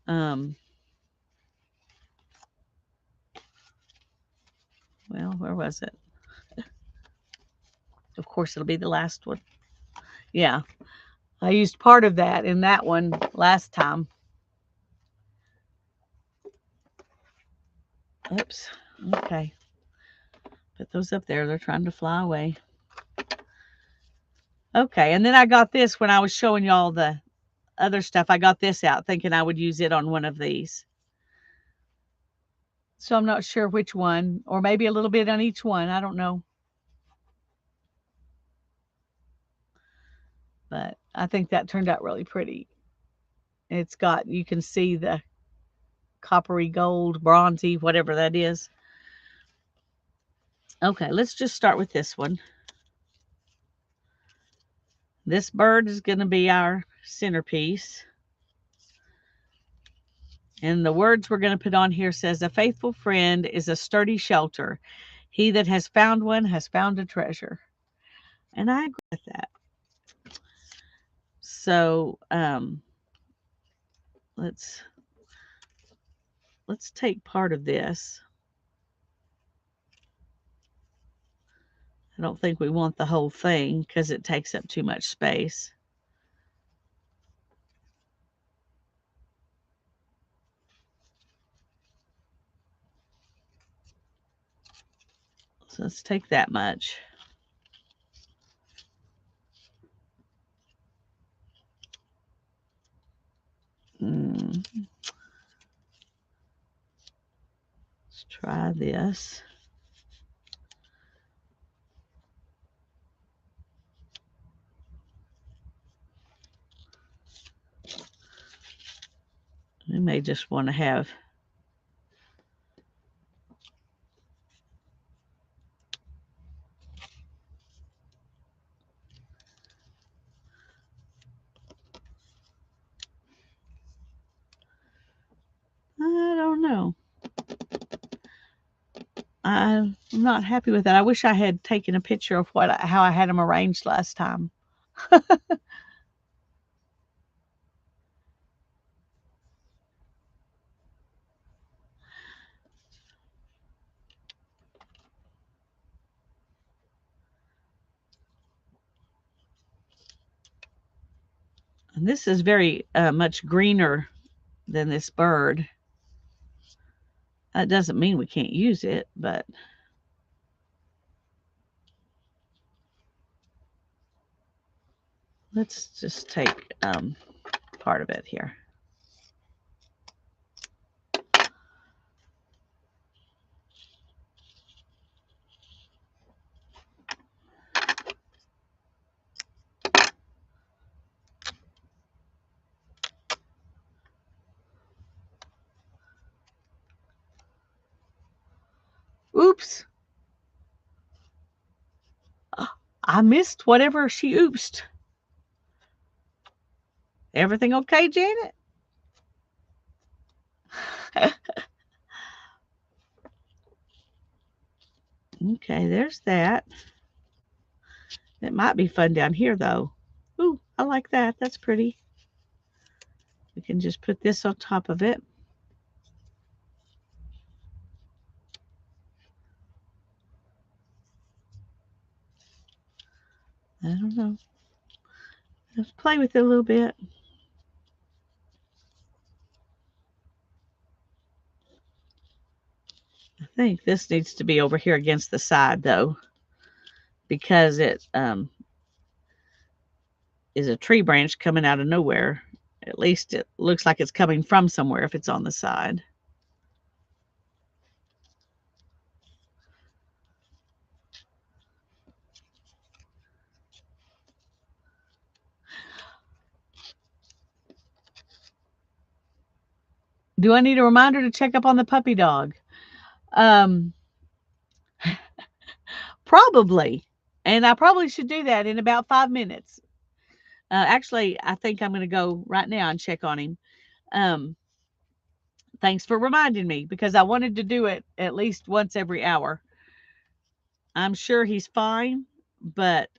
well, where was it? Of course, it'll be the last one. Yeah, I used part of that in that one last time. Oops. Okay. Put those up there. They're trying to fly away. Okay, and then I got this when I was showing y'all the other stuff. I got this out thinking I would use it on one of these. So I'm not sure which one, or maybe a little bit on each one. I don't know. But I think that turned out really pretty. It's got, you can see the coppery gold, bronzy, whatever that is. Okay, let's just start with this one. This bird is going to be our centerpiece. And the words we're going to put on here says, a faithful friend is a sturdy shelter. He that has found one has found a treasure. And I agree with that. So let's take part of this. I don't think we want the whole thing because it takes up too much space. So let's take that much. Let's try this. We may just want to have I don't know. I'm not happy with that. I wish I had taken a picture of how I had them arranged last time. And this is very much greener than this bird. That doesn't mean we can't use it, but let's just take part of it here. Oops. I missed whatever she oopsed. Everything okay, Janet? Okay, there's that. It might be fun down here, though. Ooh, I like that. That's pretty. We can just put this on top of it. I don't know. Let's play with it a little bit. I think this needs to be over here against the side, though, because it is a tree branch coming out of nowhere. At least it looks like it's coming from somewhere if it's on the side. Do I need a reminder to check up on the puppy dog? Probably. And I probably should do that in about 5 minutes. Actually, I think I'm going to go right now and check on him. Thanks for reminding me because I wanted to do it at least once every hour. I'm sure he's fine, but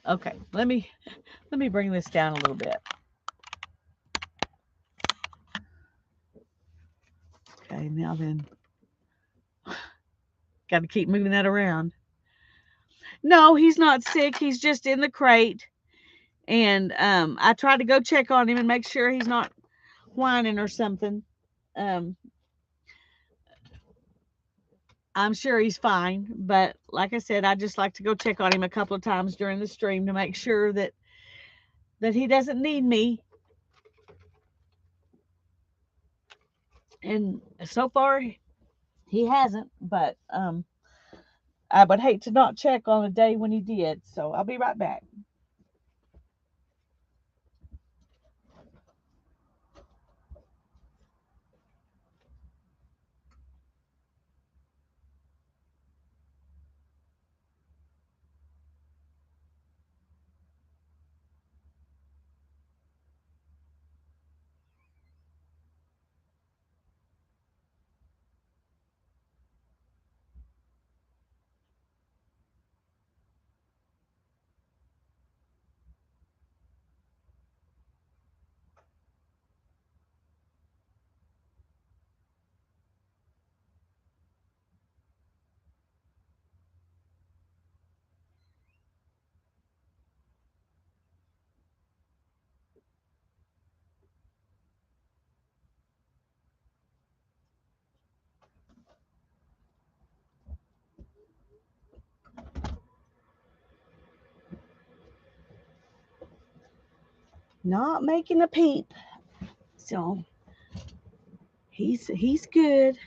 okay. Let me bring this down a little bit. Okay, now then, got to keep moving that around. No, he's not sick. He's just in the crate. And I try to go check on him and make sure he's not whining or something. Um, I'm sure he's fine, but like I said, I just like to go check on him a couple of times during the stream to make sure that he doesn't need me. And so far, he hasn't. But I would hate to not check on a day when he did. So I'll be right back. Not making a peep. So he's good.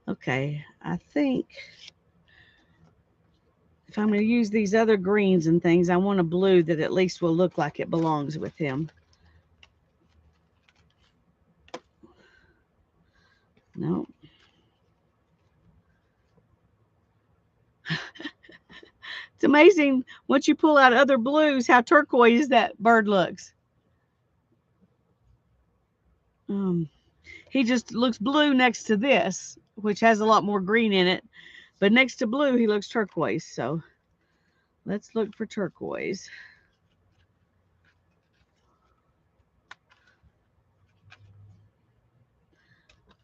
Okay, I think if I'm going to use these other greens and things, I want a blue that at least will look like it belongs with him. No. It's amazing once you pull out other blues how turquoise that bird looks. Um, he just looks blue next to this, which has a lot more green in it. But next to blue, he looks turquoise. So let's look for turquoise.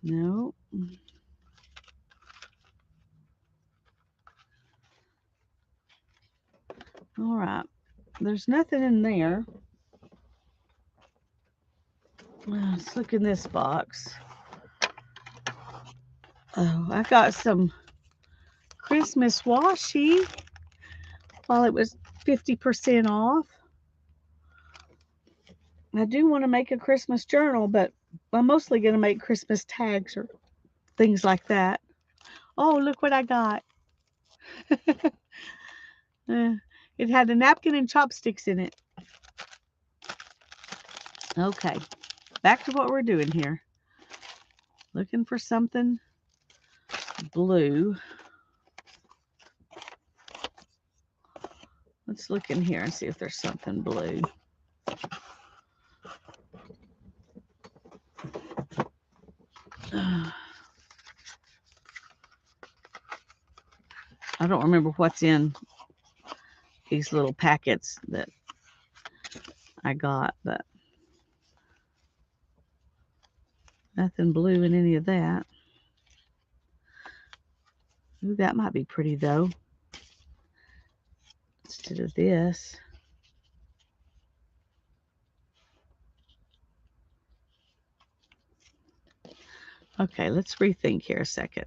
No. All right. There's nothing in there. Let's look in this box. Oh, I got some Christmas washi while it was 50% off. I do want to make a Christmas journal, but I'm mostly going to make Christmas tags or things like that. Oh, look what I got. It had a napkin and chopsticks in it. Okay, back to what we're doing here. Looking for something blue. Let's look in here and see if there's something blue. I don't remember what's in these little packets that I got, but nothing blue in any of that. Ooh, that might be pretty though. Instead of this. Okay, let's rethink here a second.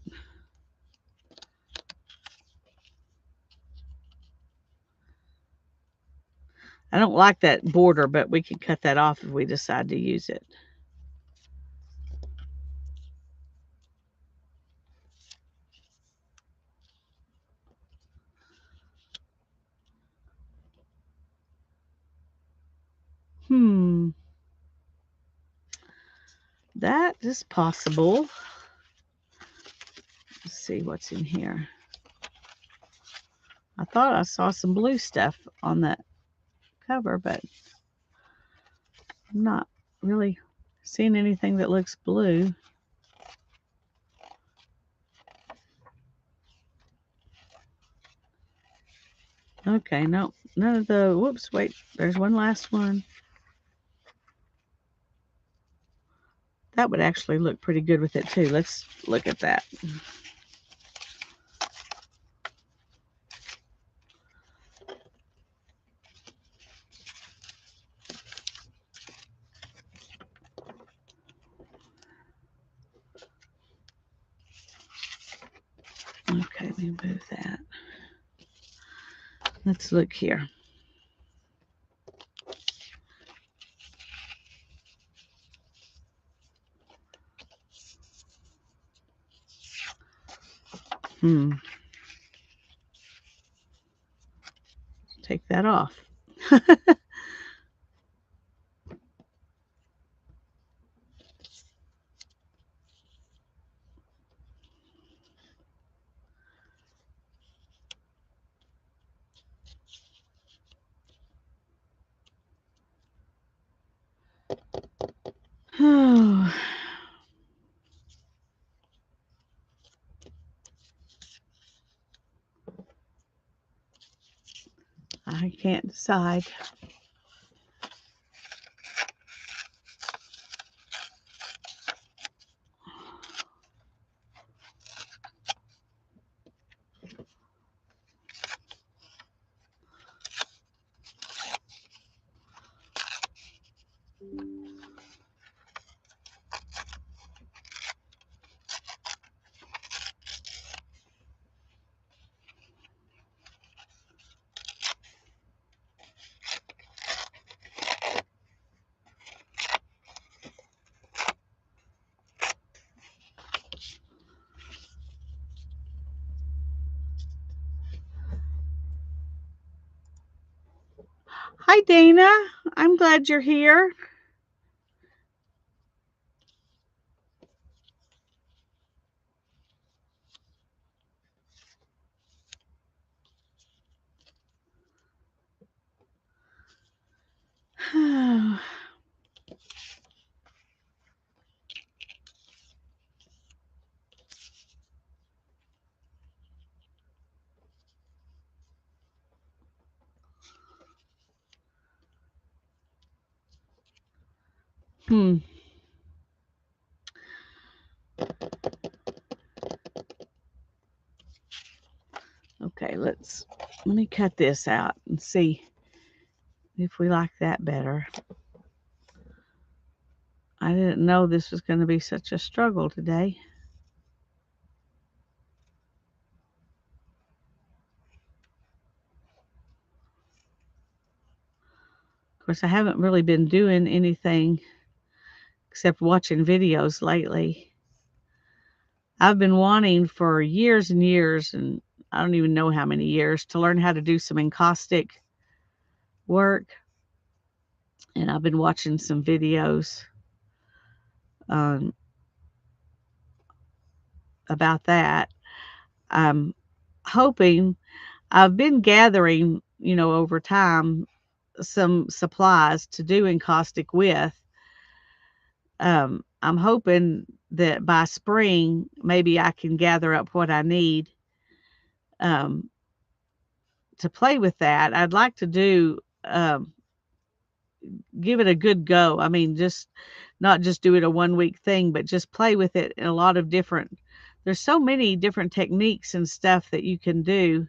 I don't like that border, but we can cut that off if we decide to use it. That is possible. Let's see what's in here. I thought I saw some blue stuff on that cover, but I'm not really seeing anything that looks blue. Okay, no, none of the, whoops, wait, there's one last one. That would actually look pretty good with it too. Let's look at that. Okay, let me move that. Let's look here. Take that off. Oh. I can't decide. Hi, Dana. I'm glad you're here. Hmm. Okay, let me cut this out and see if we like that better. I didn't know this was going to be such a struggle today. Of course, I haven't really been doing anything except watching videos lately. I've been wanting for years and years, and I don't even know how many years, to learn how to do some encaustic work. And I've been watching some videos about that. I'm hoping, I've been gathering, over time, some supplies to do encaustic with. I'm hoping that by spring, maybe I can gather up what I need um, to play with that. I'd like to give it a good go. I mean, just not just do it a 1 week thing, but just play with it in a lot of different, there's so many different techniques and stuff that you can do.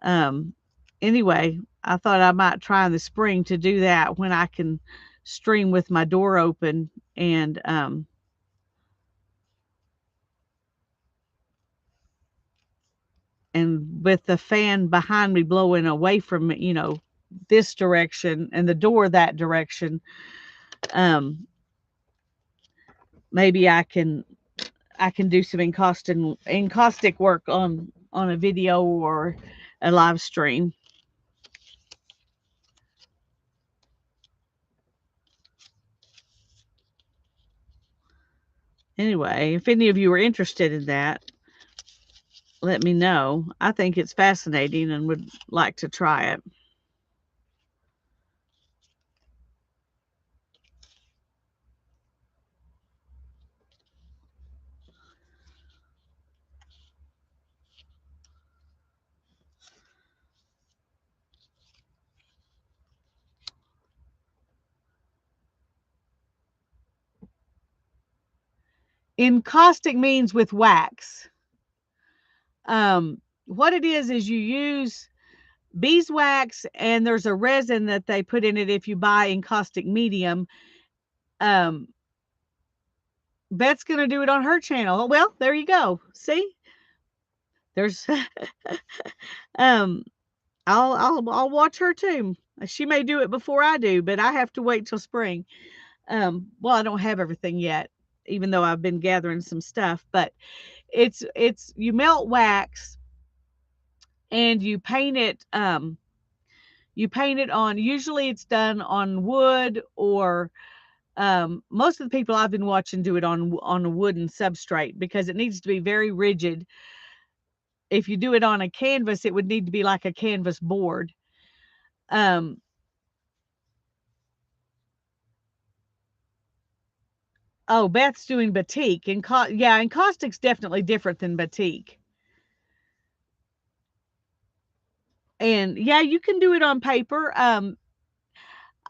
Anyway, I thought I might try in the spring to do that when I can stream with my door open and with the fan behind me blowing away from me, this direction and the door that direction. Maybe I can do some encaustic work on a video or a live stream. Anyway, if any of you are interested in that, let me know. I think it's fascinating and would like to try it. Encaustic means with wax. What it is you use beeswax, and there's a resin that they put in it if you buy encaustic medium. Um, Beth's gonna do it on her channel. Well, there you go. See, there's um, I'll watch her too. She may do it before I do, but I have to wait till spring. Well, I don't have everything yet, even though I've been gathering some stuff. But it's you melt wax and you paint it. You paint it on. Usually, it's done on wood or most of the people I've been watching do it on a wooden substrate because it needs to be very rigid. If you do it on a canvas, it would need to be like a canvas board. Um, oh, Beth's doing batik, and yeah, encaustic's definitely different than batik. And yeah, you can do it on paper.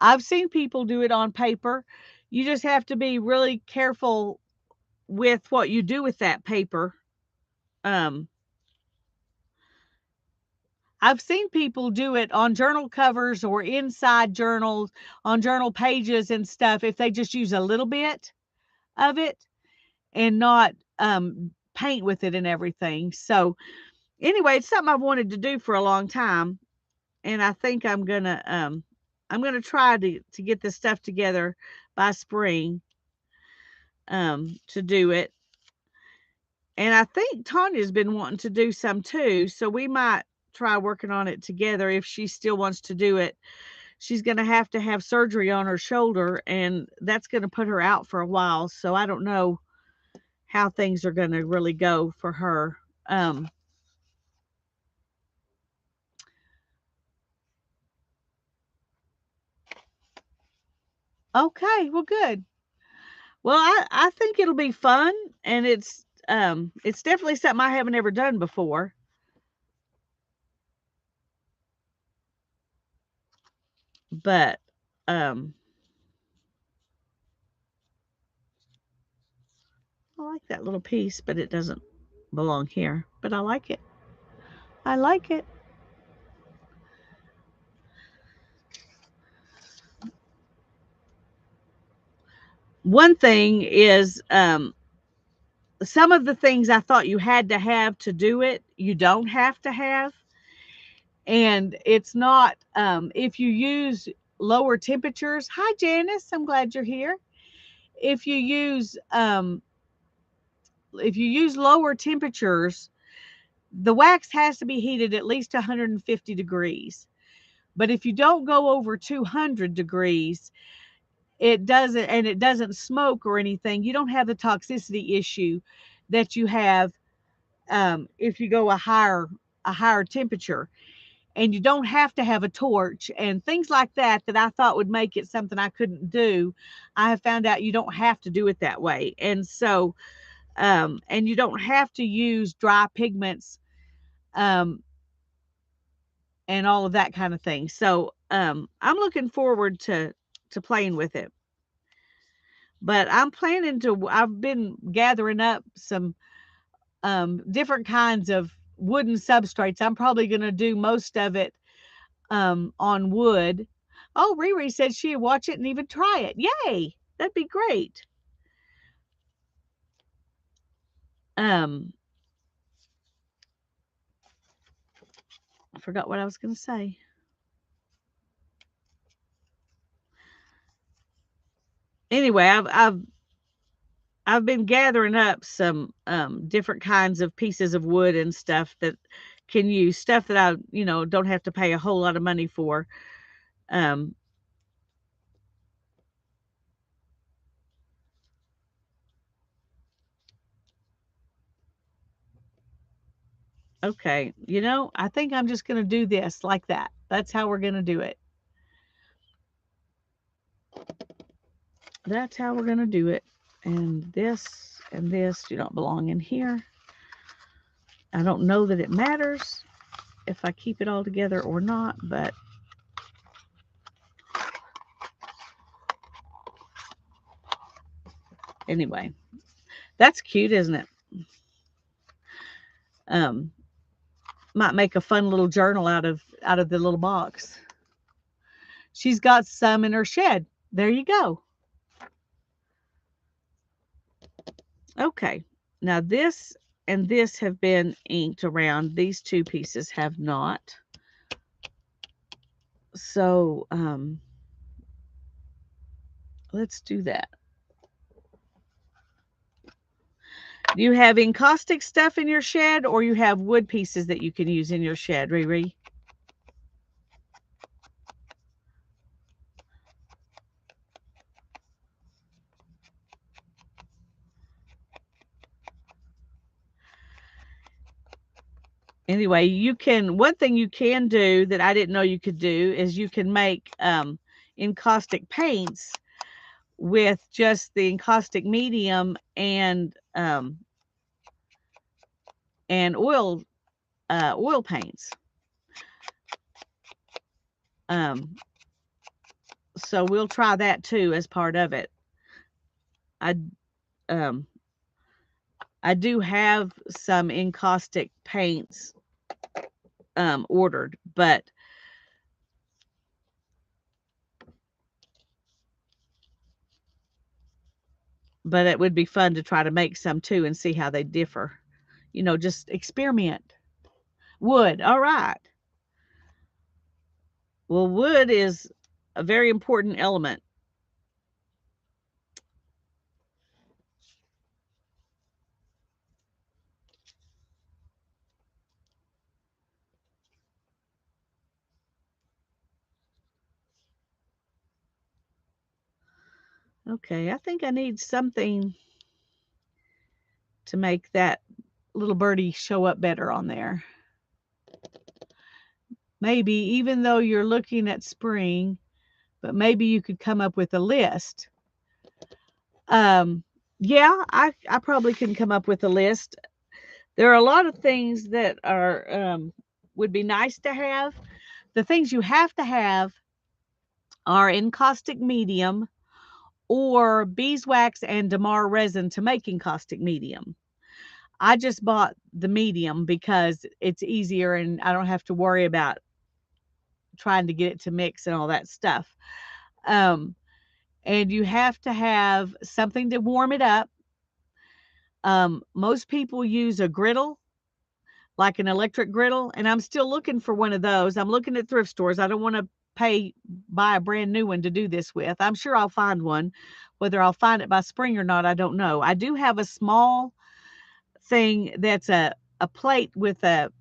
I've seen people do it on paper. You just have to be really careful with what you do with that paper. Um, I've seen people do it on journal covers or inside journals, on journal pages and stuff, if they just use a little bit of it and not paint with it and everything. So, anyway, it's something I've wanted to do for a long time, and I think I'm gonna try to get this stuff together by spring to do it. And I think Tanya's been wanting to do some too, so we might try working on it together if she still wants to do it. She's going to have surgery on her shoulder, and that's going to put her out for a while. So I don't know how things are going to really go for her. Okay, well, good. Well, I think it'll be fun, and it's definitely something I haven't ever done before. But um, I like that little piece, but it doesn't belong here. But I like it. I like it. One thing is some of the things I thought you had to have to do it, you don't have to have. And it's not, if you use lower temperatures. Hi, Janice. I'm glad you're here. If you use, um, if you use lower temperatures, the wax has to be heated at least 150 degrees. But if you don't go over 200 degrees, it doesn't smoke or anything. You don't have the toxicity issue that you have if you go a higher temperature. And you don't have to have a torch and things like that that I thought would make it something I couldn't do. I have found out you don't have to do it that way. And so and you don't have to use dry pigments um and all of that kind of thing. So I'm looking forward to playing with it. But I'm planning to I've been gathering up some different kinds of wooden substrates. I'm probably going to do most of it on wood. Oh, Riri said she'd watch it and even try it. Yay! That'd be great. Um, I forgot what I was going to say. Anyway, I've been gathering up some different kinds of pieces of wood and stuff that can use stuff that I don't have to pay a whole lot of money for. Um, Okay, you know, I think I'm just going to do this like that. That's how we're going to do it. That's how we're going to do it. And this do not belong in here. I don't know that it matters if I keep it all together or not, but anyway, that's cute, isn't it? Um, might make a fun little journal out of the little box. She's got some in her shed. There you go. Okay. Now this and this have been inked around. These two pieces have not. So let's do that. Do you have encaustic stuff in your shed, or you have wood pieces that you can use in your shed, Riri? Anyway, you can, one thing you can do that I didn't know you could do is you can make encaustic paints with just the encaustic medium and oil paints. Um, so we'll try that too as part of it. I um I do have some encaustic paints ordered, but it would be fun to try to make some too and see how they differ. You know, just experiment. Wood, all right. Well, wood is a very important element. Okay, I think I need something to make that little birdie show up better on there. Maybe even though you're looking at spring, but maybe you could come up with a list. Um, yeah, I probably can come up with a list. There are a lot of things that are would be nice to have. The things you have to have are encaustic medium or beeswax and damar resin to make encaustic medium. I just bought the medium because it's easier and I don't have to worry about trying to get it to mix and all that stuff. Um, and you have to have something to warm it up. Most people use a griddle, like an electric griddle, and I'm still looking for one of those. I'm looking at thrift stores. I don't want to buy a brand new one to do this with. I'm sure I'll find one. Whether I'll find it by spring or not, I don't know. I do have a small thing that's a plate with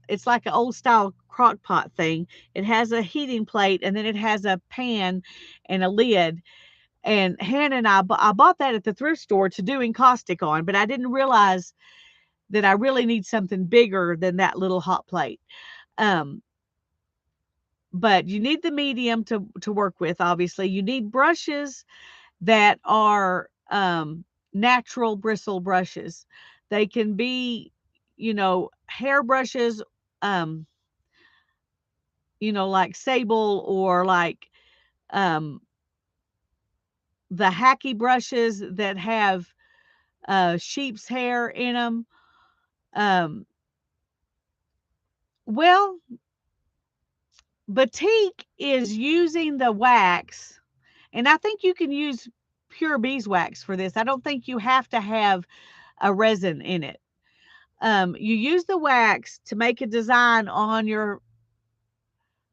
it's like an old style crock pot thing. It has a heating plate and then it has a pan and a lid. And Hannah and I bought that at the thrift store to do encaustic on, but I didn't realize that I really need something bigger than that little hot plate. Um, but you need the medium to work with. Obviously, you need brushes that are natural bristle brushes. They can be, you know, hair brushes, um, like sable or like um, the hacky brushes that have sheep's hair in them. Um, well, Batik is using the wax, and I think you can use pure beeswax for this. I don't think you have to have a resin in it. You use the wax to make a design on your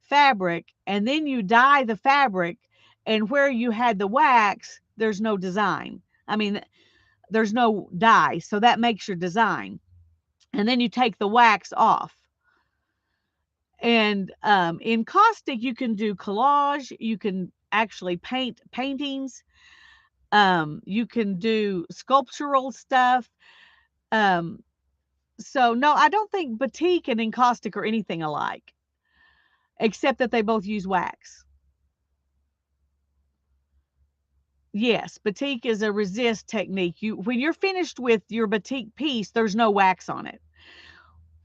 fabric, and then you dye the fabric, and where you had the wax, there's no design. I mean, there's no dye, so that makes your design. And then you take the wax off. And in caustic, you can do collage. You can actually paint paintings. You can do sculptural stuff. Um, So no, I don't think batik and encaustic are anything alike, except that they both use wax. Yes, batik is a resist technique. When you're finished with your batik piece, there's no wax on it.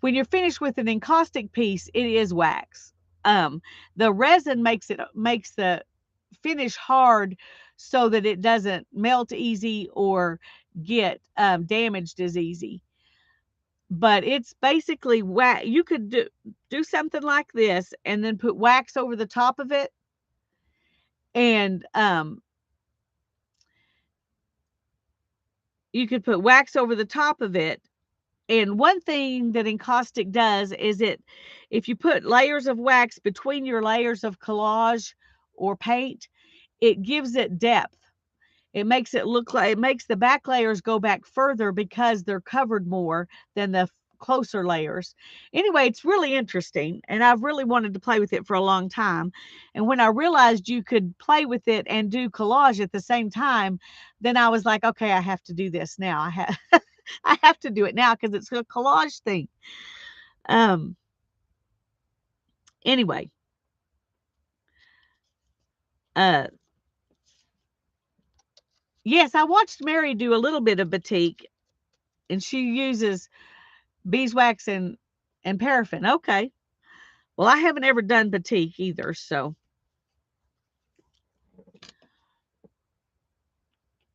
When you're finished with an encaustic piece, it is wax. Um, the resin makes the finish hard so that it doesn't melt easy or get damaged as easy. But it's basically wax. You could do something like this and then put wax over the top of it, and you could put wax over the top of it. And one thing that encaustic does is if you put layers of wax between your layers of collage or paint, it gives it depth. It makes it look like it makes the back layers go back further because they're covered more than the closer layers. Anyway, it's really interesting, and I've really wanted to play with it for a long time. And when I realized you could play with it and do collage at the same time, then I was like, okay, I have to do this now. I have I have to do it now because it's a collage thing. Um anyway, uh yes, I watched Mary do a little bit of batik, and she uses beeswax and paraffin. Okay. Well, I haven't ever done batik either, so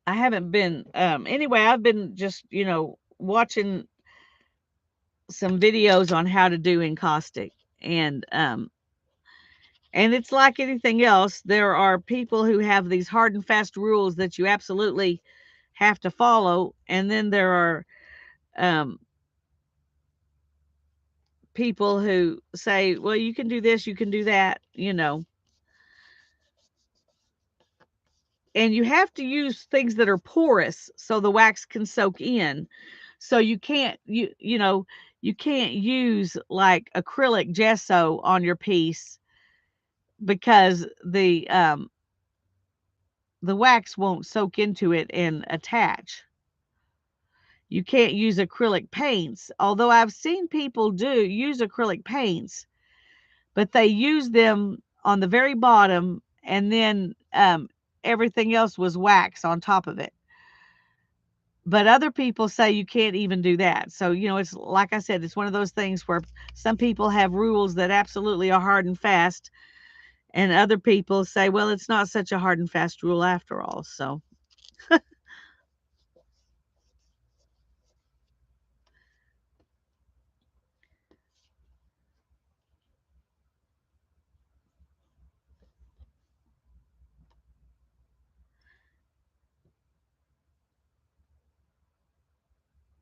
I haven't been anyway, I've been just, watching some videos on how to do encaustic, and it's like anything else. There are people who have these hard and fast rules that you absolutely have to follow, and then there are um people who say, well, you can do this, you can do that. And you have to use things that are porous so the wax can soak in. So you can't use like acrylic gesso on your piece because the wax won't soak into it and attach. You can't use acrylic paints, although I've seen people do use acrylic paints, but they use them on the very bottom, and then everything else was wax on top of it. But other people say you can't even do that. So, it's like I said, it's one of those things where some people have rules that absolutely are hard and fast, and other people say, well, it's not such a hard and fast rule after all. So,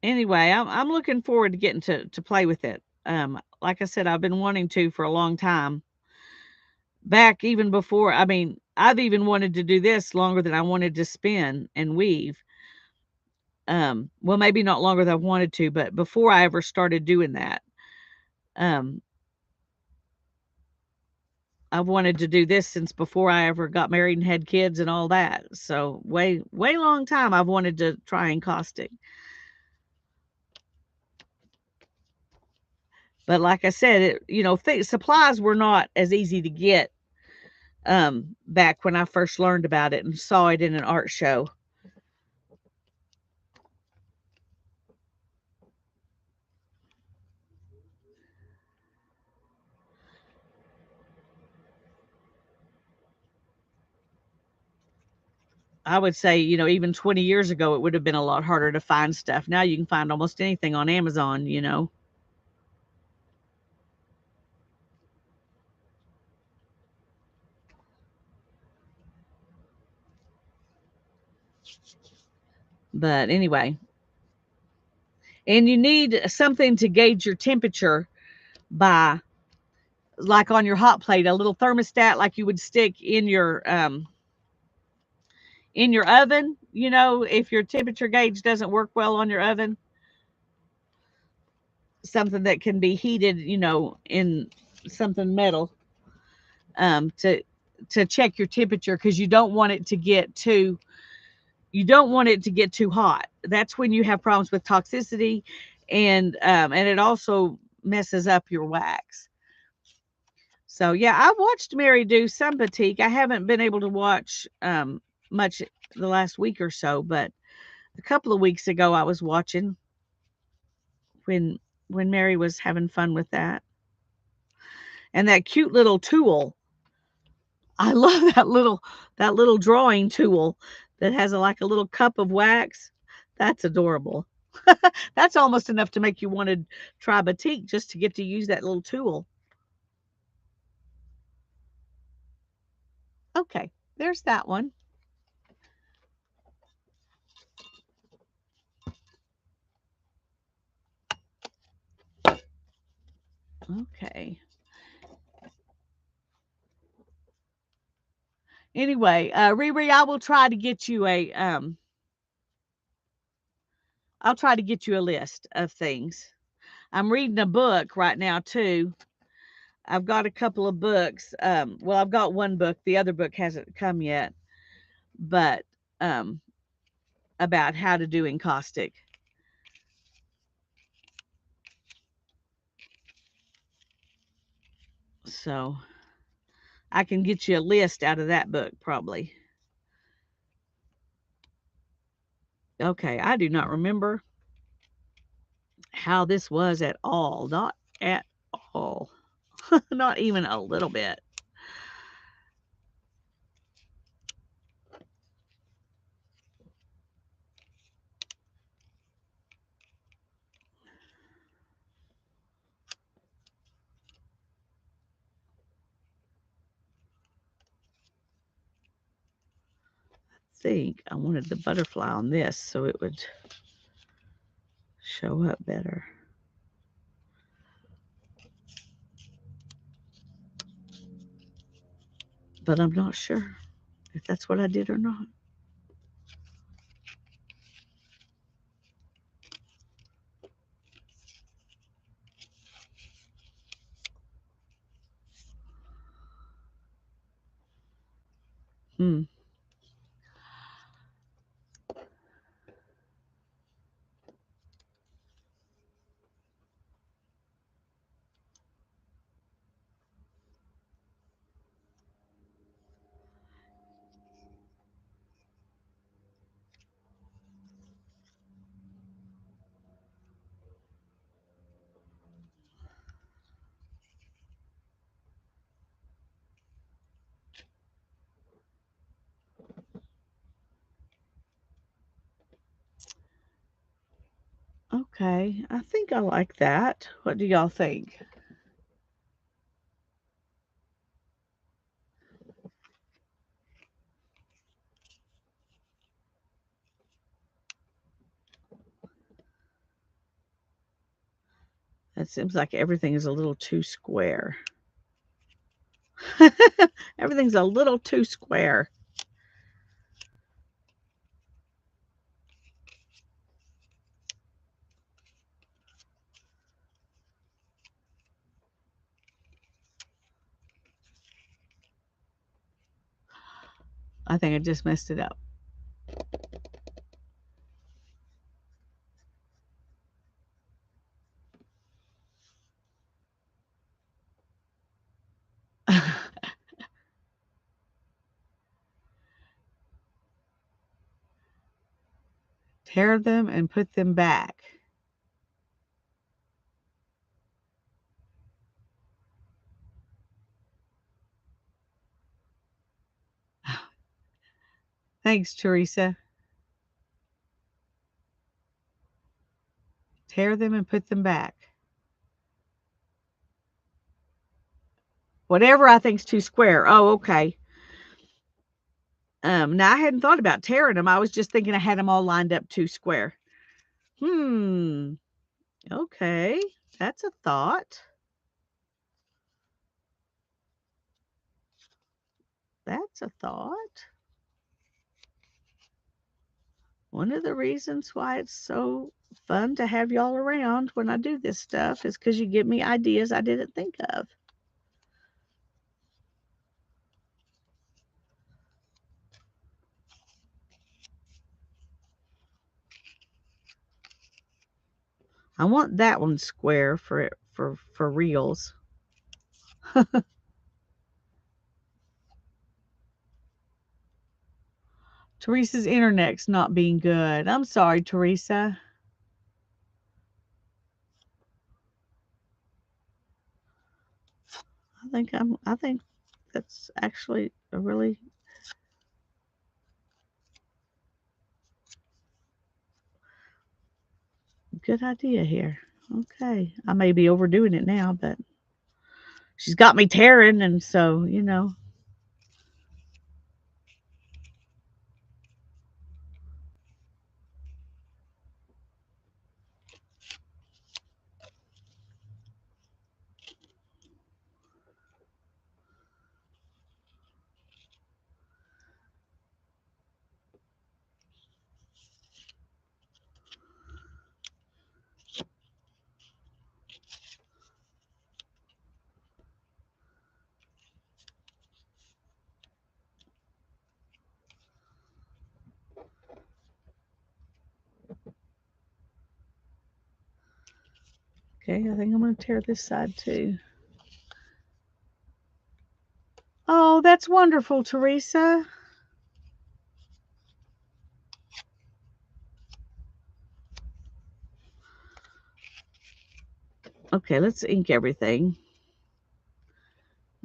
anyway, I'm looking forward to getting to play with it. Like I said, I've been wanting to for a long time. Back even before, I mean, I've even wanted to do this longer than I wanted to spin and weave. Well, maybe not longer than I wanted to, but before I ever started doing that, um, I've wanted to do this since before I ever got married and had kids and all that. So way, way long time I've wanted to try encaustic. But like I said, supplies were not as easy to get back when I first learned about it and saw it in an art show. I would say, even 20 years ago, it would have been a lot harder to find stuff. Now you can find almost anything on Amazon. But anyway, and you need something to gauge your temperature by, like on your hot plate, a little thermostat like you would stick in your oven. If your temperature gauge doesn't work well on your oven, something that can be heated, in something metal, to check your temperature, because you don't want it to get too hot. That's when you have problems with toxicity, and it also messes up your wax. So yeah, I watched Mary do some batik. I haven't been able to watch much the last week or so, but a couple of weeks ago I was watching when Mary was having fun with that. And that cute little tool. I love that little drawing tool that has like a little cup of wax. That's adorable. That's almost enough to make you want to try batik just to get to use that little tool. Okay, there's that one. Okay. Anyway, Riri, I will try to get you a I'll try to get you a list of things. I'm reading a book right now too. I've got a couple of books. Well, I've got one book. The other book hasn't come yet, but um, about how to do encaustic. So I can get you a list out of that book probably. Okay, I do not remember how this was at all. Not at all. Not even a little bit. I think I wanted the butterfly on this so it would show up better. But I'm not sure if that's what I did or not. Hmm. Okay, I think I like that. What do y'all think? It seems like everything is a little too square. Everything's a little too square. I think I just messed it up. Tear them and put them back. Thanks, Teresa. Tear them and put them back. Whatever I think's too square. Oh, okay. Now I hadn't thought about tearing them. I was just thinking I had them all lined up too square. Hmm. Okay. That's a thought. That's a thought. One of the reasons why it's so fun to have y'all around when I do this stuff is because you give me ideas I didn't think of. I want that one square for reals. Teresa's internet's not being good. I'm sorry, Teresa. I think that's actually a really good idea here. Okay. I may be overdoing it now, but she's got me tearing, and so, okay, I think I'm going to tear this side too. Oh, that's wonderful, Teresa. Okay, let's ink everything.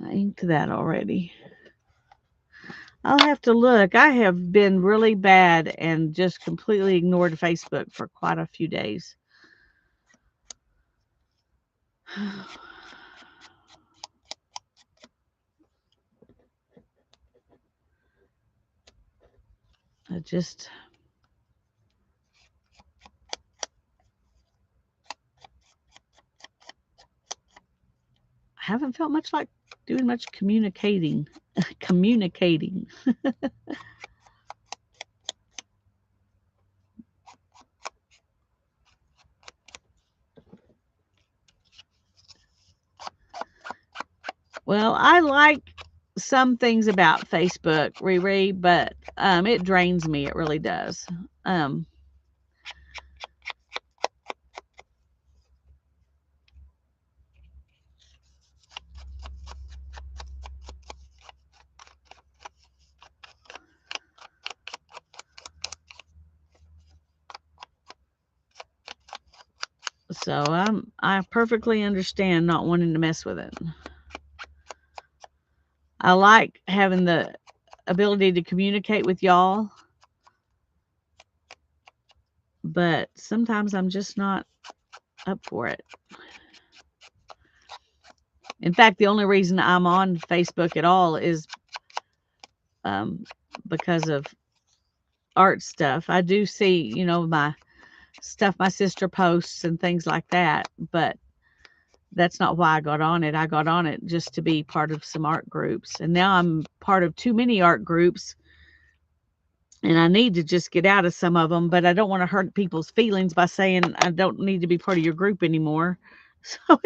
I inked that already. I'll have to look. I have been really bad and just completely ignored Facebook for quite a few days. I just haven't felt much like doing much communicating. Communicating. Well, I like some things about Facebook, Riri, but it drains me. It really does. Um, so I perfectly understand not wanting to mess with it. I like having the ability to communicate with y'all, but sometimes I'm just not up for it. In fact, the only reason I'm on Facebook at all is um, because of art stuff. I do see, my stuff my sister posts and things like that, but that's not why I got on it. I got on it just to be part of some art groups. And now I'm part of too many art groups, and I need to just get out of some of them, but I don't want to hurt people's feelings by saying I don't need to be part of your group anymore. So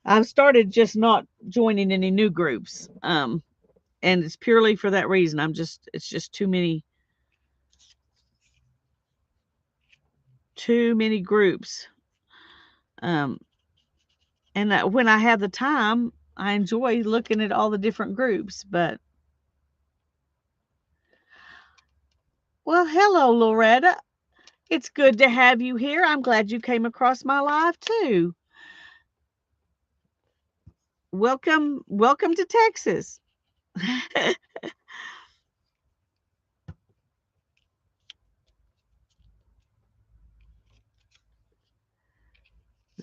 I've started just not joining any new groups. And it's purely for that reason. It's just too many groups. Um, and when I have the time, I enjoy looking at all the different groups. But well, hello, Loretta. It's good to have you here. I'm glad you came across my live too. Welcome to Texas.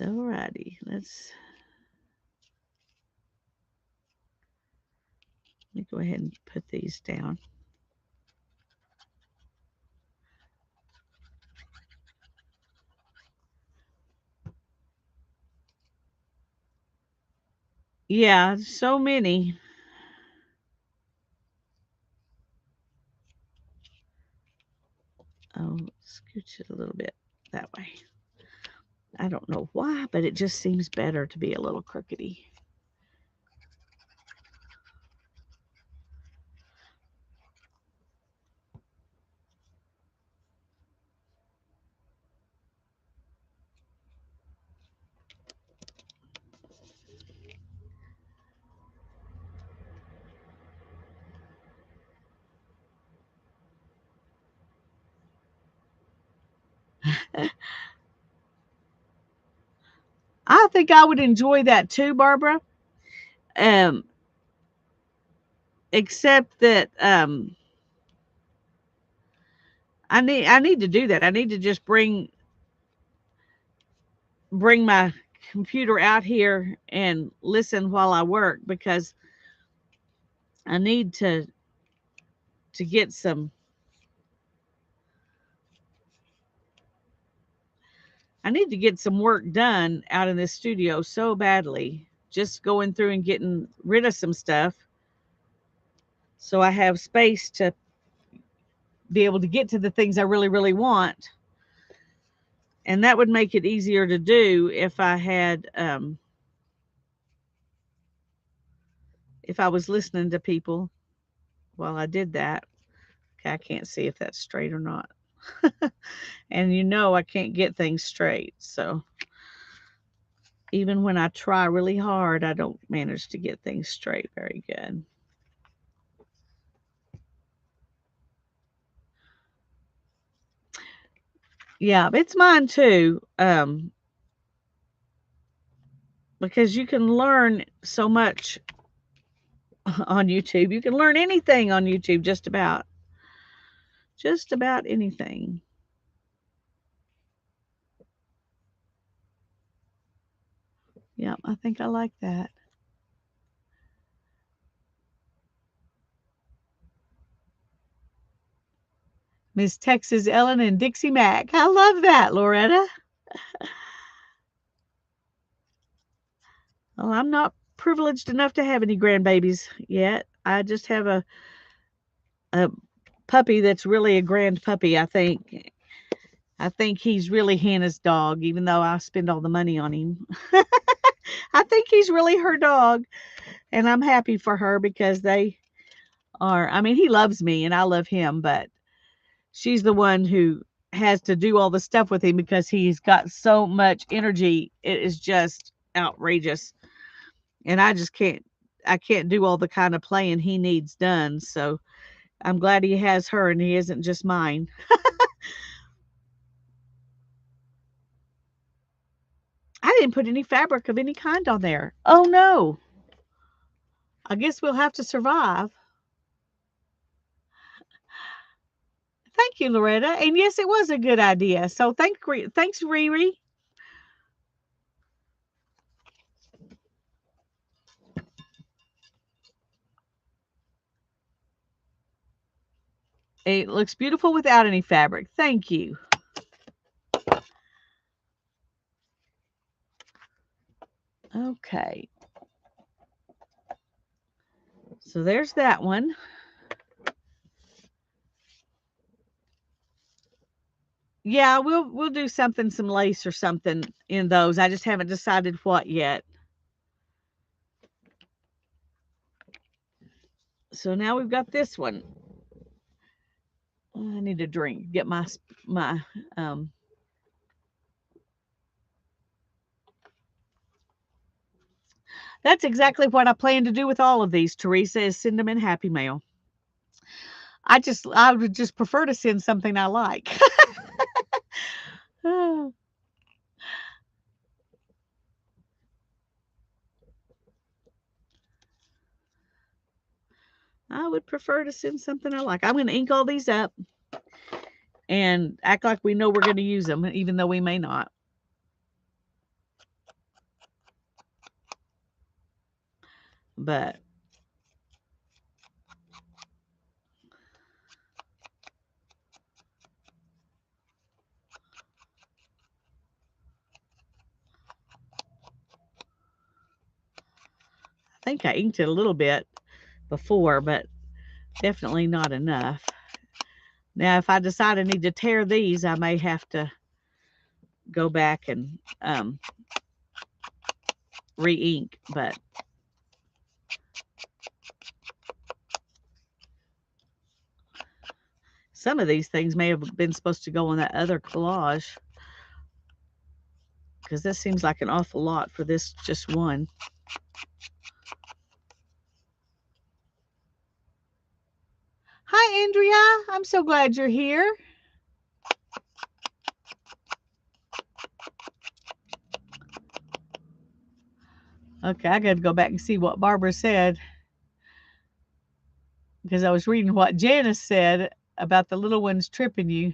Alrighty, let me go ahead and put these down. Yeah, so many. Oh, scooch it a little bit that way. I don't know why, but it just seems better to be a little crookedy. I think I would enjoy that too, Barbara. Um, except that I need to do that. I need to just bring my computer out here and listen while I work because I need to get some I need to get some work done out in this studio so badly. Just going through and getting rid of some stuff so I have space to be able to get to the things I really, really want. And that would make it easier to do if I was listening to people while I did that. Okay, I can't see if that's straight or not. And I can't get things straight. So even when I try really hard, I don't manage to get things straight very good. Yeah, it's mine too. Because you can learn so much on YouTube. You can learn anything on YouTube, just about. Just about anything. Yeah, I think I like that. Miss Texas Ellen and Dixie Mac. I love that, Loretta. Well, I'm not privileged enough to have any grandbabies yet. I just have a puppy that's really a grand puppy, I think. I think he's really Hannah's dog, even though I spend all the money on him. I think he's really her dog, and I'm happy for her because I mean, he loves me and I love him, but she's the one who has to do all the stuff with him because he's got so much energy. It is just outrageous. And I can't do all the kind of playing he needs done. So I'm glad he has her and he isn't just mine. I didn't put any fabric of any kind on there. Oh no. I guess we'll have to survive. Thank you, Loretta. And yes, it was a good idea. So thanks, Riri. It looks beautiful without any fabric. Thank you. Okay. So there's that one. Yeah, we'll do something, some lace or something in those. I just haven't decided what yet. So now we've got this one. I need a drink. Get my um. That's exactly what I plan to do with all of these. Teresa is send them in Happy Mail. I would just prefer to send something I like. I would prefer to send something I like. I'm going to ink all these up and act like we know we're going to use them, even though we may not. But I think I inked it a little bit before, but definitely not enough. Now, if I decide I need to tear these, I may have to go back and re-ink, but some of these things may have been supposed to go on that other collage because this seems like an awful lot for this just one. Hi, Andrea. I'm so glad you're here. Okay, I got to go back and see what Barbara said because I was reading what Janice said about the little ones tripping you.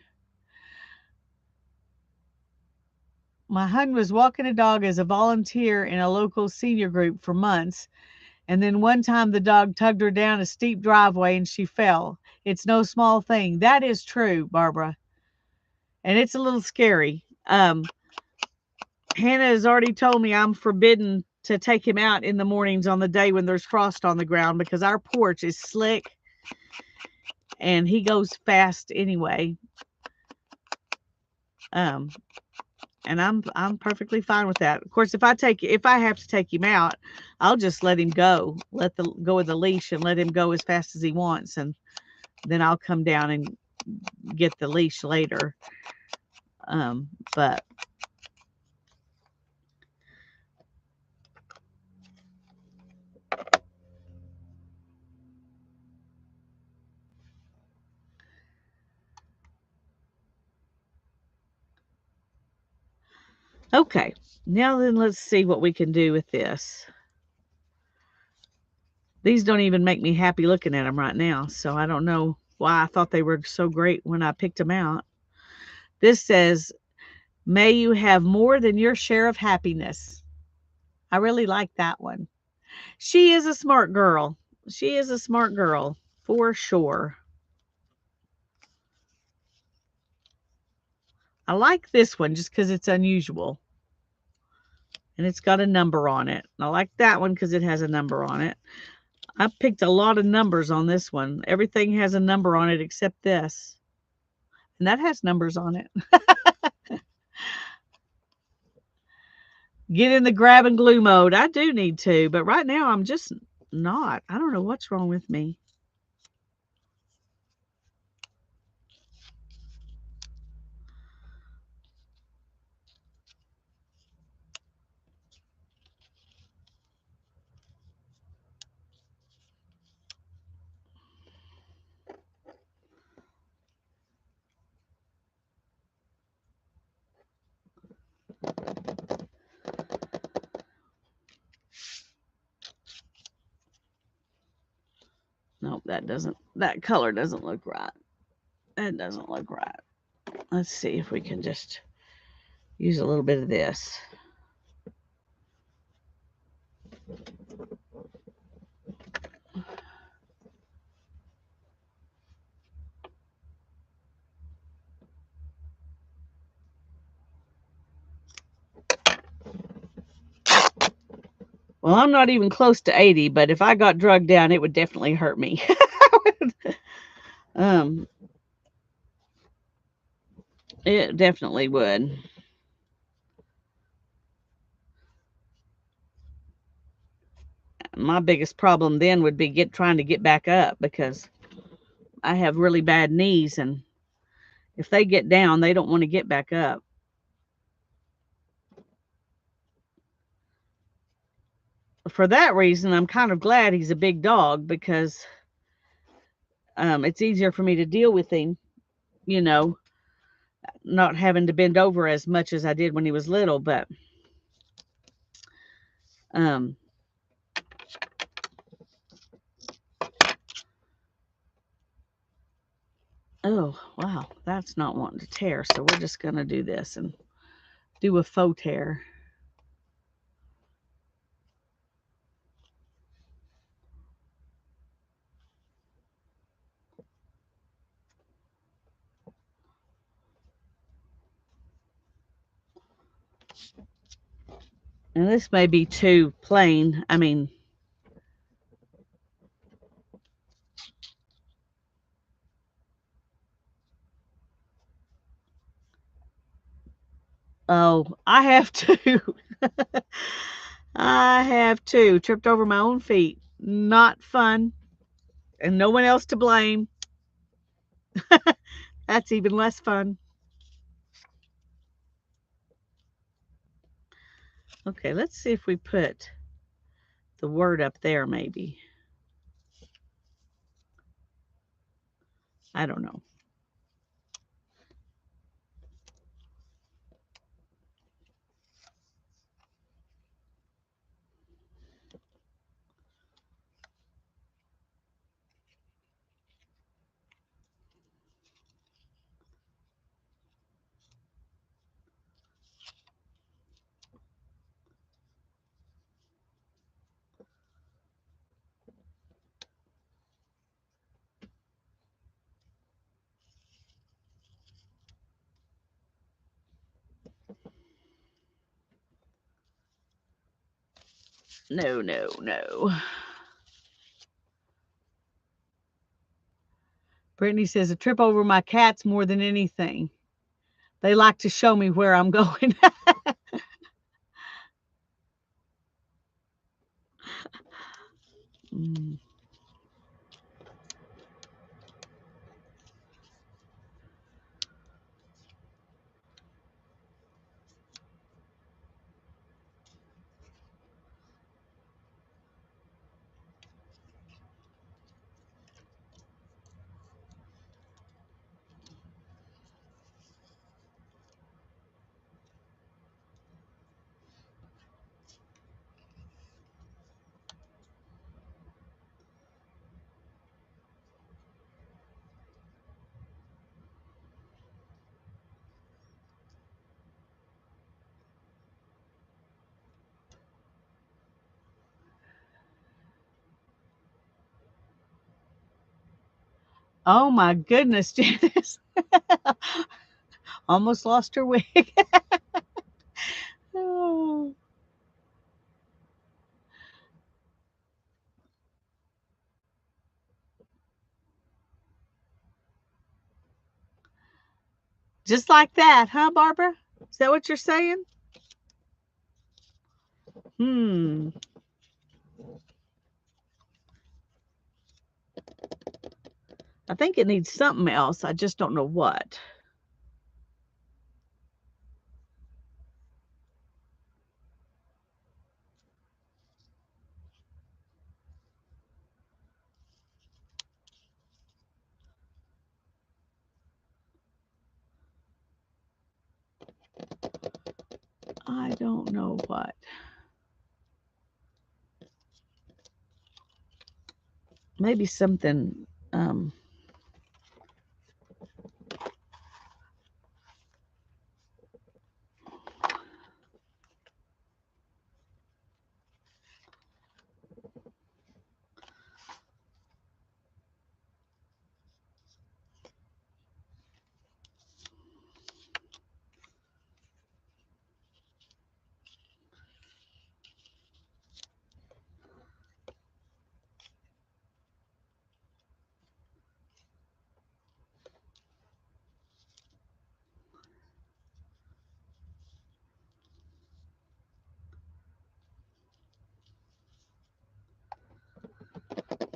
My husband was walking a dog as a volunteer in a local senior group for months, and then one time the dog tugged her down a steep driveway and she fell. It's no small thing. That is true, Barbara, and it's a little scary. Hannah has already told me I'm forbidden to take him out in the mornings on the day when there's frost on the ground because our porch is slick and he goes fast anyway. Um, and I'm perfectly fine with that. Of course, if I have to take him out, I'll just let him go, go with the leash and let him go as fast as he wants, and then I'll come down and get the leash later. But okay, now then let's see what we can do with this. These don't even make me happy looking at them right now, so I don't know why I thought they were so great when I picked them out. This says, may you have more than your share of happiness. I really like that one. She is a smart girl. She is a smart girl, for sure. I like this one just because it's unusual. And it's got a number on it. I like that one because it has a number on it. I picked a lot of numbers on this one. Everything has a number on it except this. And that has numbers on it. Get in the grab and glue mode. I do need to, but right now I'm just not. I don't know what's wrong with me. Nope, that color doesn't look right. That doesn't look right. Let's see if we can just use a little bit of this. Well, I'm not even close to 80, but if I got drugged down, it would definitely hurt me. um, it definitely would. My biggest problem then would be trying to get back up because I have really bad knees, and if they get down, they don't want to get back up. For that reason, I'm kind of glad he's a big dog because it's easier for me to deal with him, you know, not having to bend over as much as I did when he was little. But um, oh, wow, that's not wanting to tear. So we're just going to do this and do a faux tear. And this may be too plain. I mean, oh, I have to. I have too. Tripped over my own feet. Not fun. And no one else to blame. That's even less fun. Okay, let's see if we put the word up there maybe. I don't know. No, no, no. Brittany says, a trip over my cats more than anything. They like to show me where I'm going. Mm. Oh my goodness, Janice. Almost lost her wig. Oh. Just like that, huh, Barbara? Is that what you're saying? Hmm. I think it needs something else. I just don't know what. I don't know what. Maybe something.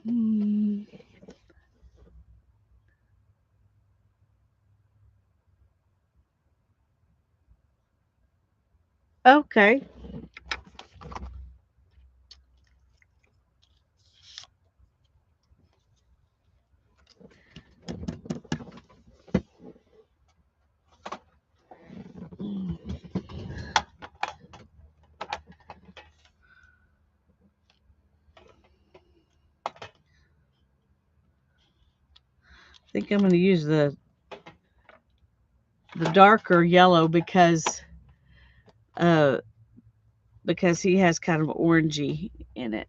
Hmm. Okay. I think I'm going to use the darker yellow uh because he has kind of orangey in it.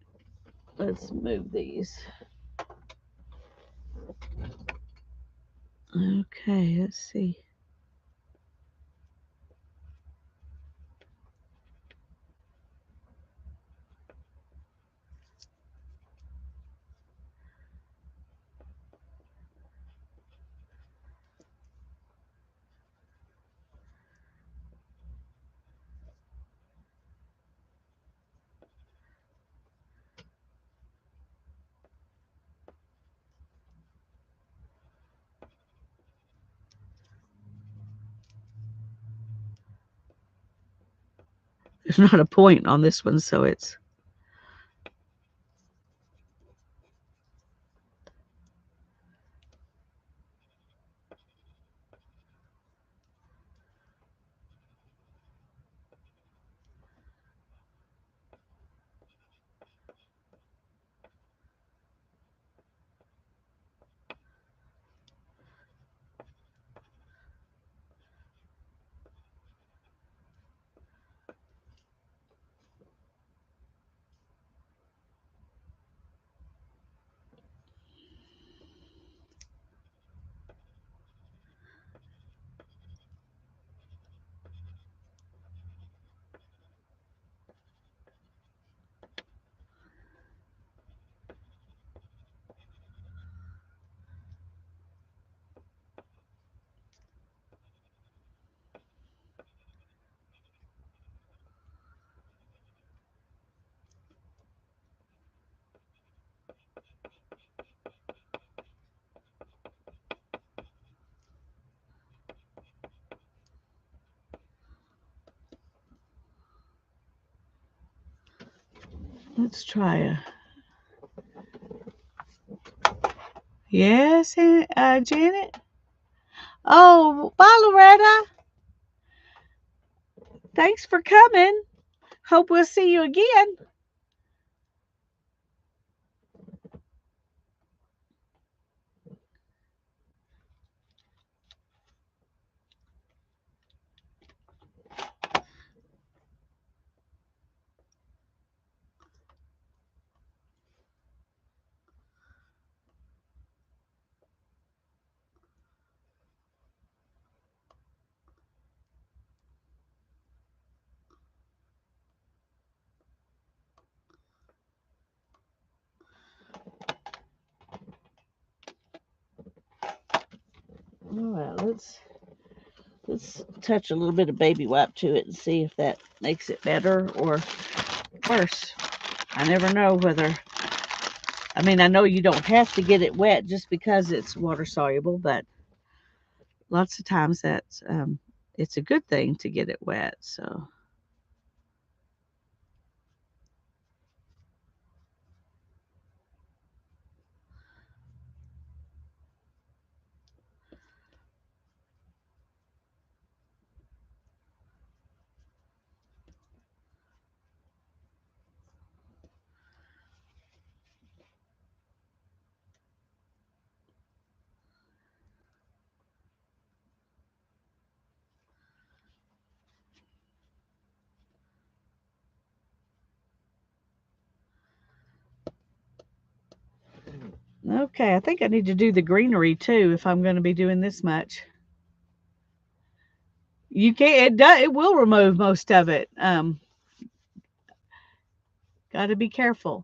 Let's move these. Okay, let's see. There's not a point on this one, so it's Let's try a. Yes, Janet. Oh, bye, Loretta. Thanks for coming. Hope we'll see you again. All right, let's touch a little bit of baby wipe to it and see if that makes it better or worse. I never know whether. I mean, I know you don't have to get it wet just because it's water soluble, but lots of times that's it's a good thing to get it wet. So okay, I think I need to do the greenery too if I'm going to be doing this much. You can't. It does. It will remove most of it. Got to be careful.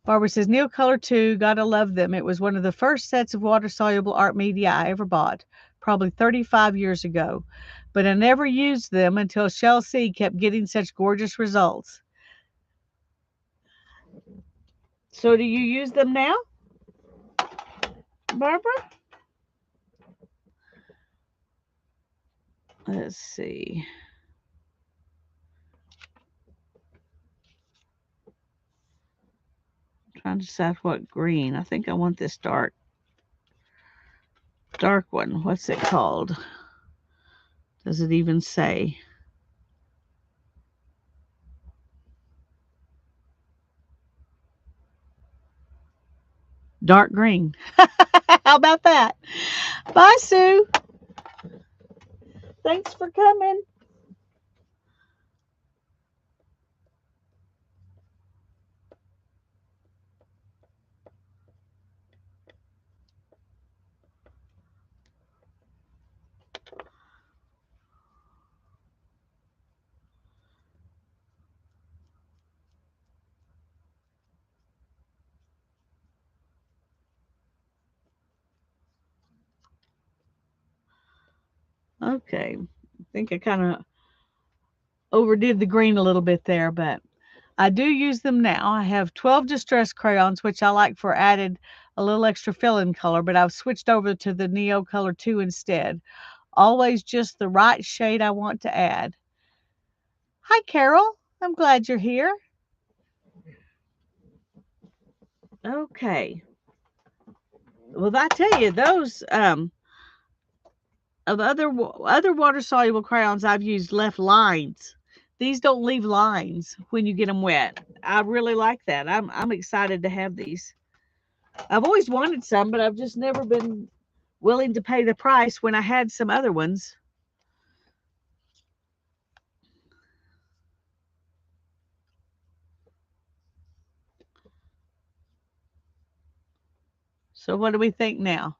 Barbara says Neil Color 2. Gotta love them. It was one of the first sets of water soluble art media I ever bought, probably 35 years ago. But I never used them until Shell C kept getting such gorgeous results. So do you use them now, Barbara? Let's see. I'm trying to decide what green. I think I want this dark one. What's it called? Does it even say? Dark green. How about that? Bye, Sue. Thanks for coming. Okay. I think I kind of overdid the green a little bit there, but I do use them now. I have 12 distress crayons, which I like for added a little extra fill-in color, but I've switched over to the Neo Color 2 instead. Always just the right shade I want to add. Hi, Carol. I'm glad you're here. Okay. Well, I tell you, those of other water soluble crayons I've used left lines. These don't leave lines when you get them wet. I really like that. I'm excited to have these. I've always wanted some, but I've just never been willing to pay the price when I had some other ones. So what do we think now?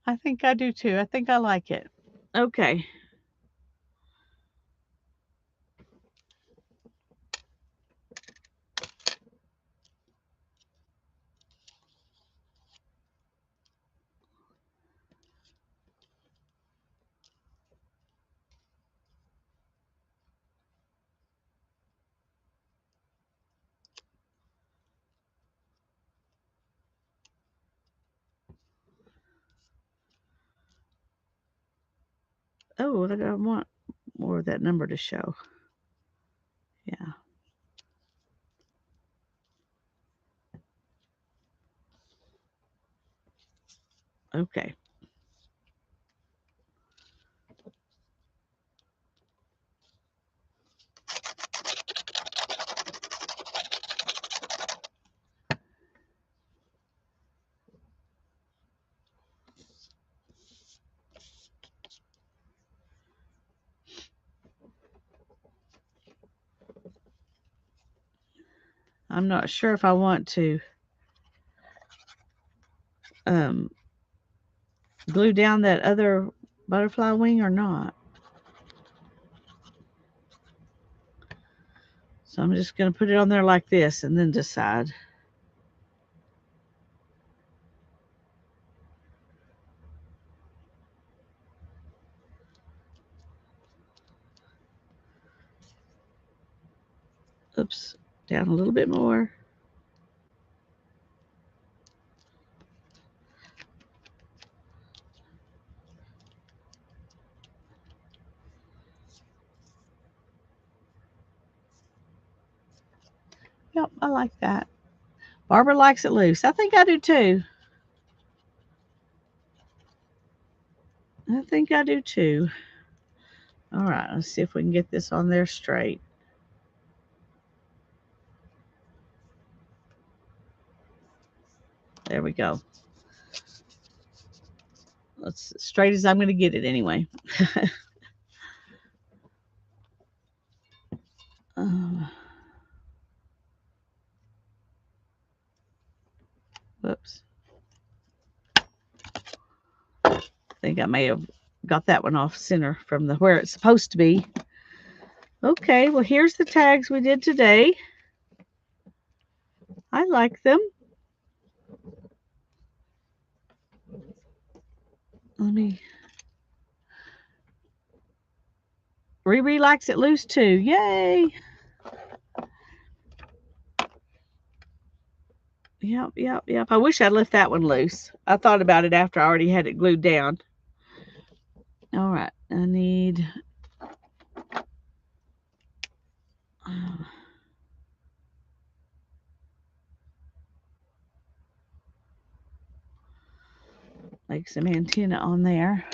I think I do too. I think I like it. Okay. Oh, I don't want more of that number to show. Yeah. Okay. I'm not sure if I want to um, glue down that other butterfly wing or not. So I'm just going to put it on there like this and then decide. Oops, down a little bit more. Yep, I like that. Barbara likes it loose. I think I do too. I think I do too. All right, let's see if we can get this on there straight. There we go. That's as straight as I'm going to get it anyway. Whoops. I think I may have got that one off center from the where it's supposed to be. Okay, well, here's the tags we did today. I like them. Let me. Riri likes it loose too. Yay! Yep. I wish I'd left that one loose. I thought about it after I already had it glued down. All right, I need. Like some antenna on there.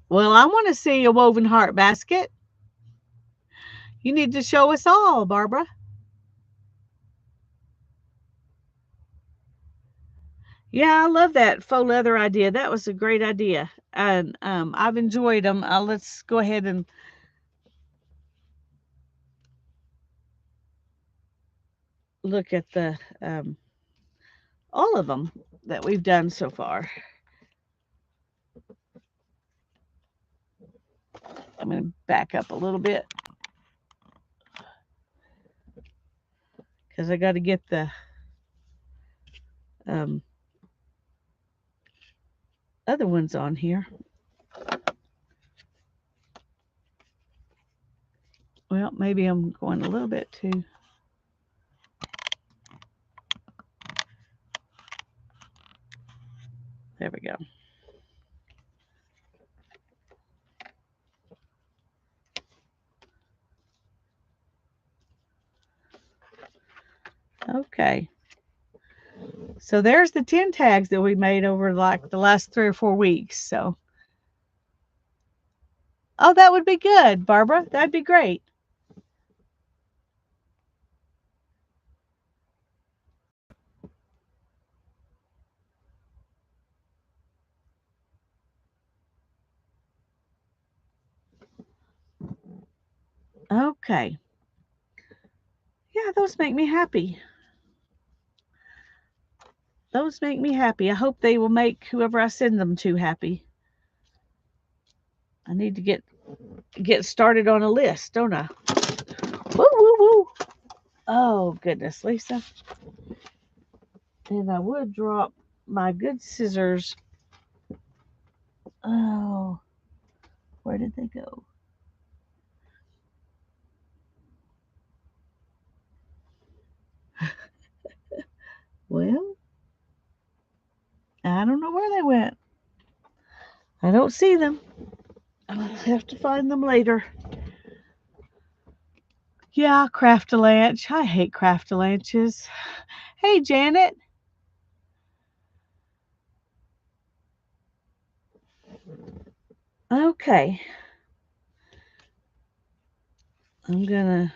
Well, I want to see a woven heart basket. You need to show us all, Barbara. Yeah, I love that faux leather idea. That was a great idea. And I've enjoyed them. Let's go ahead and look at the all of them that we've done so far. I'm going to back up a little bit because I got to get the other ones on here. Well, maybe I'm going a little bit too. There we go. Okay. So there's the 10 tags that we made over like the last 3 or 4 weeks. So, oh, that would be good, Barbara. That'd be great. Okay. Yeah, those make me happy. Those make me happy. I hope they will make whoever I send them to happy. I need to get started on a list, don't I? Woo woo woo. Oh goodness, Lisa. And I would drop my good scissors. Oh, where did they go? Well, I don't know where they went. I don't see them. I'll have to find them later. Yeah, Craft-A-Lanch. I hate Craft-A-Lanches. Hey, Janet. Okay. I'm gonna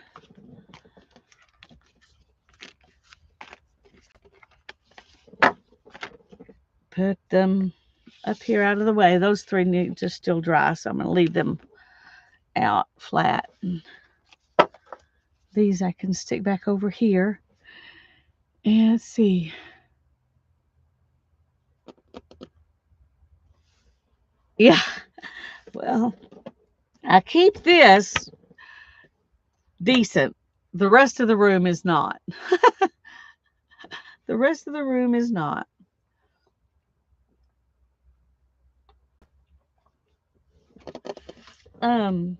put them up here out of the way. Those three need to still dry, so I'm gonna leave them out flat. These I can stick back over here. And let's see. Yeah. Well, I keep this decent. The rest of the room is not. The rest of the room is not. Um,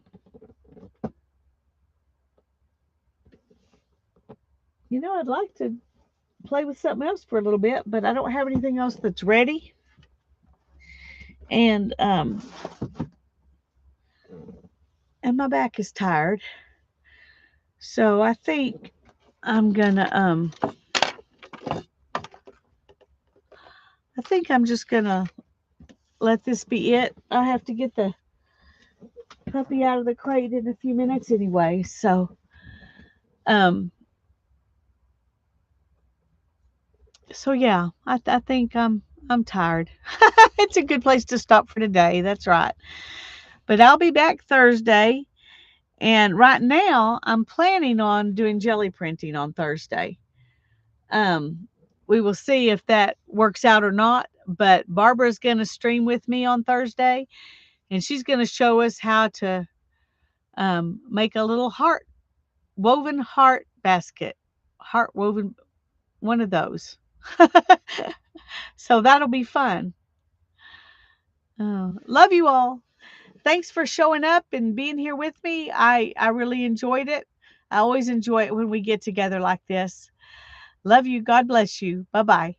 I'd like to play with something else for a little bit, but I don't have anything else that's ready. And my back is tired. So I think I'm gonna I think I'm just gonna let this be it. I have to get the puppy out of the crate in a few minutes anyway. So yeah, I think I'm tired. It's a good place to stop for today. That's right. But I'll be back Thursday. And right now, I'm planning on doing jelly printing on Thursday. We will see if that works out or not. But Barbara's going to stream with me on Thursday, and she's going to show us how to make a little woven heart basket, heart woven, one of those. So that'll be fun. Love you all. Thanks for showing up and being here with me. I really enjoyed it. I always enjoy it when we get together like this. Love you. God bless you. Bye bye.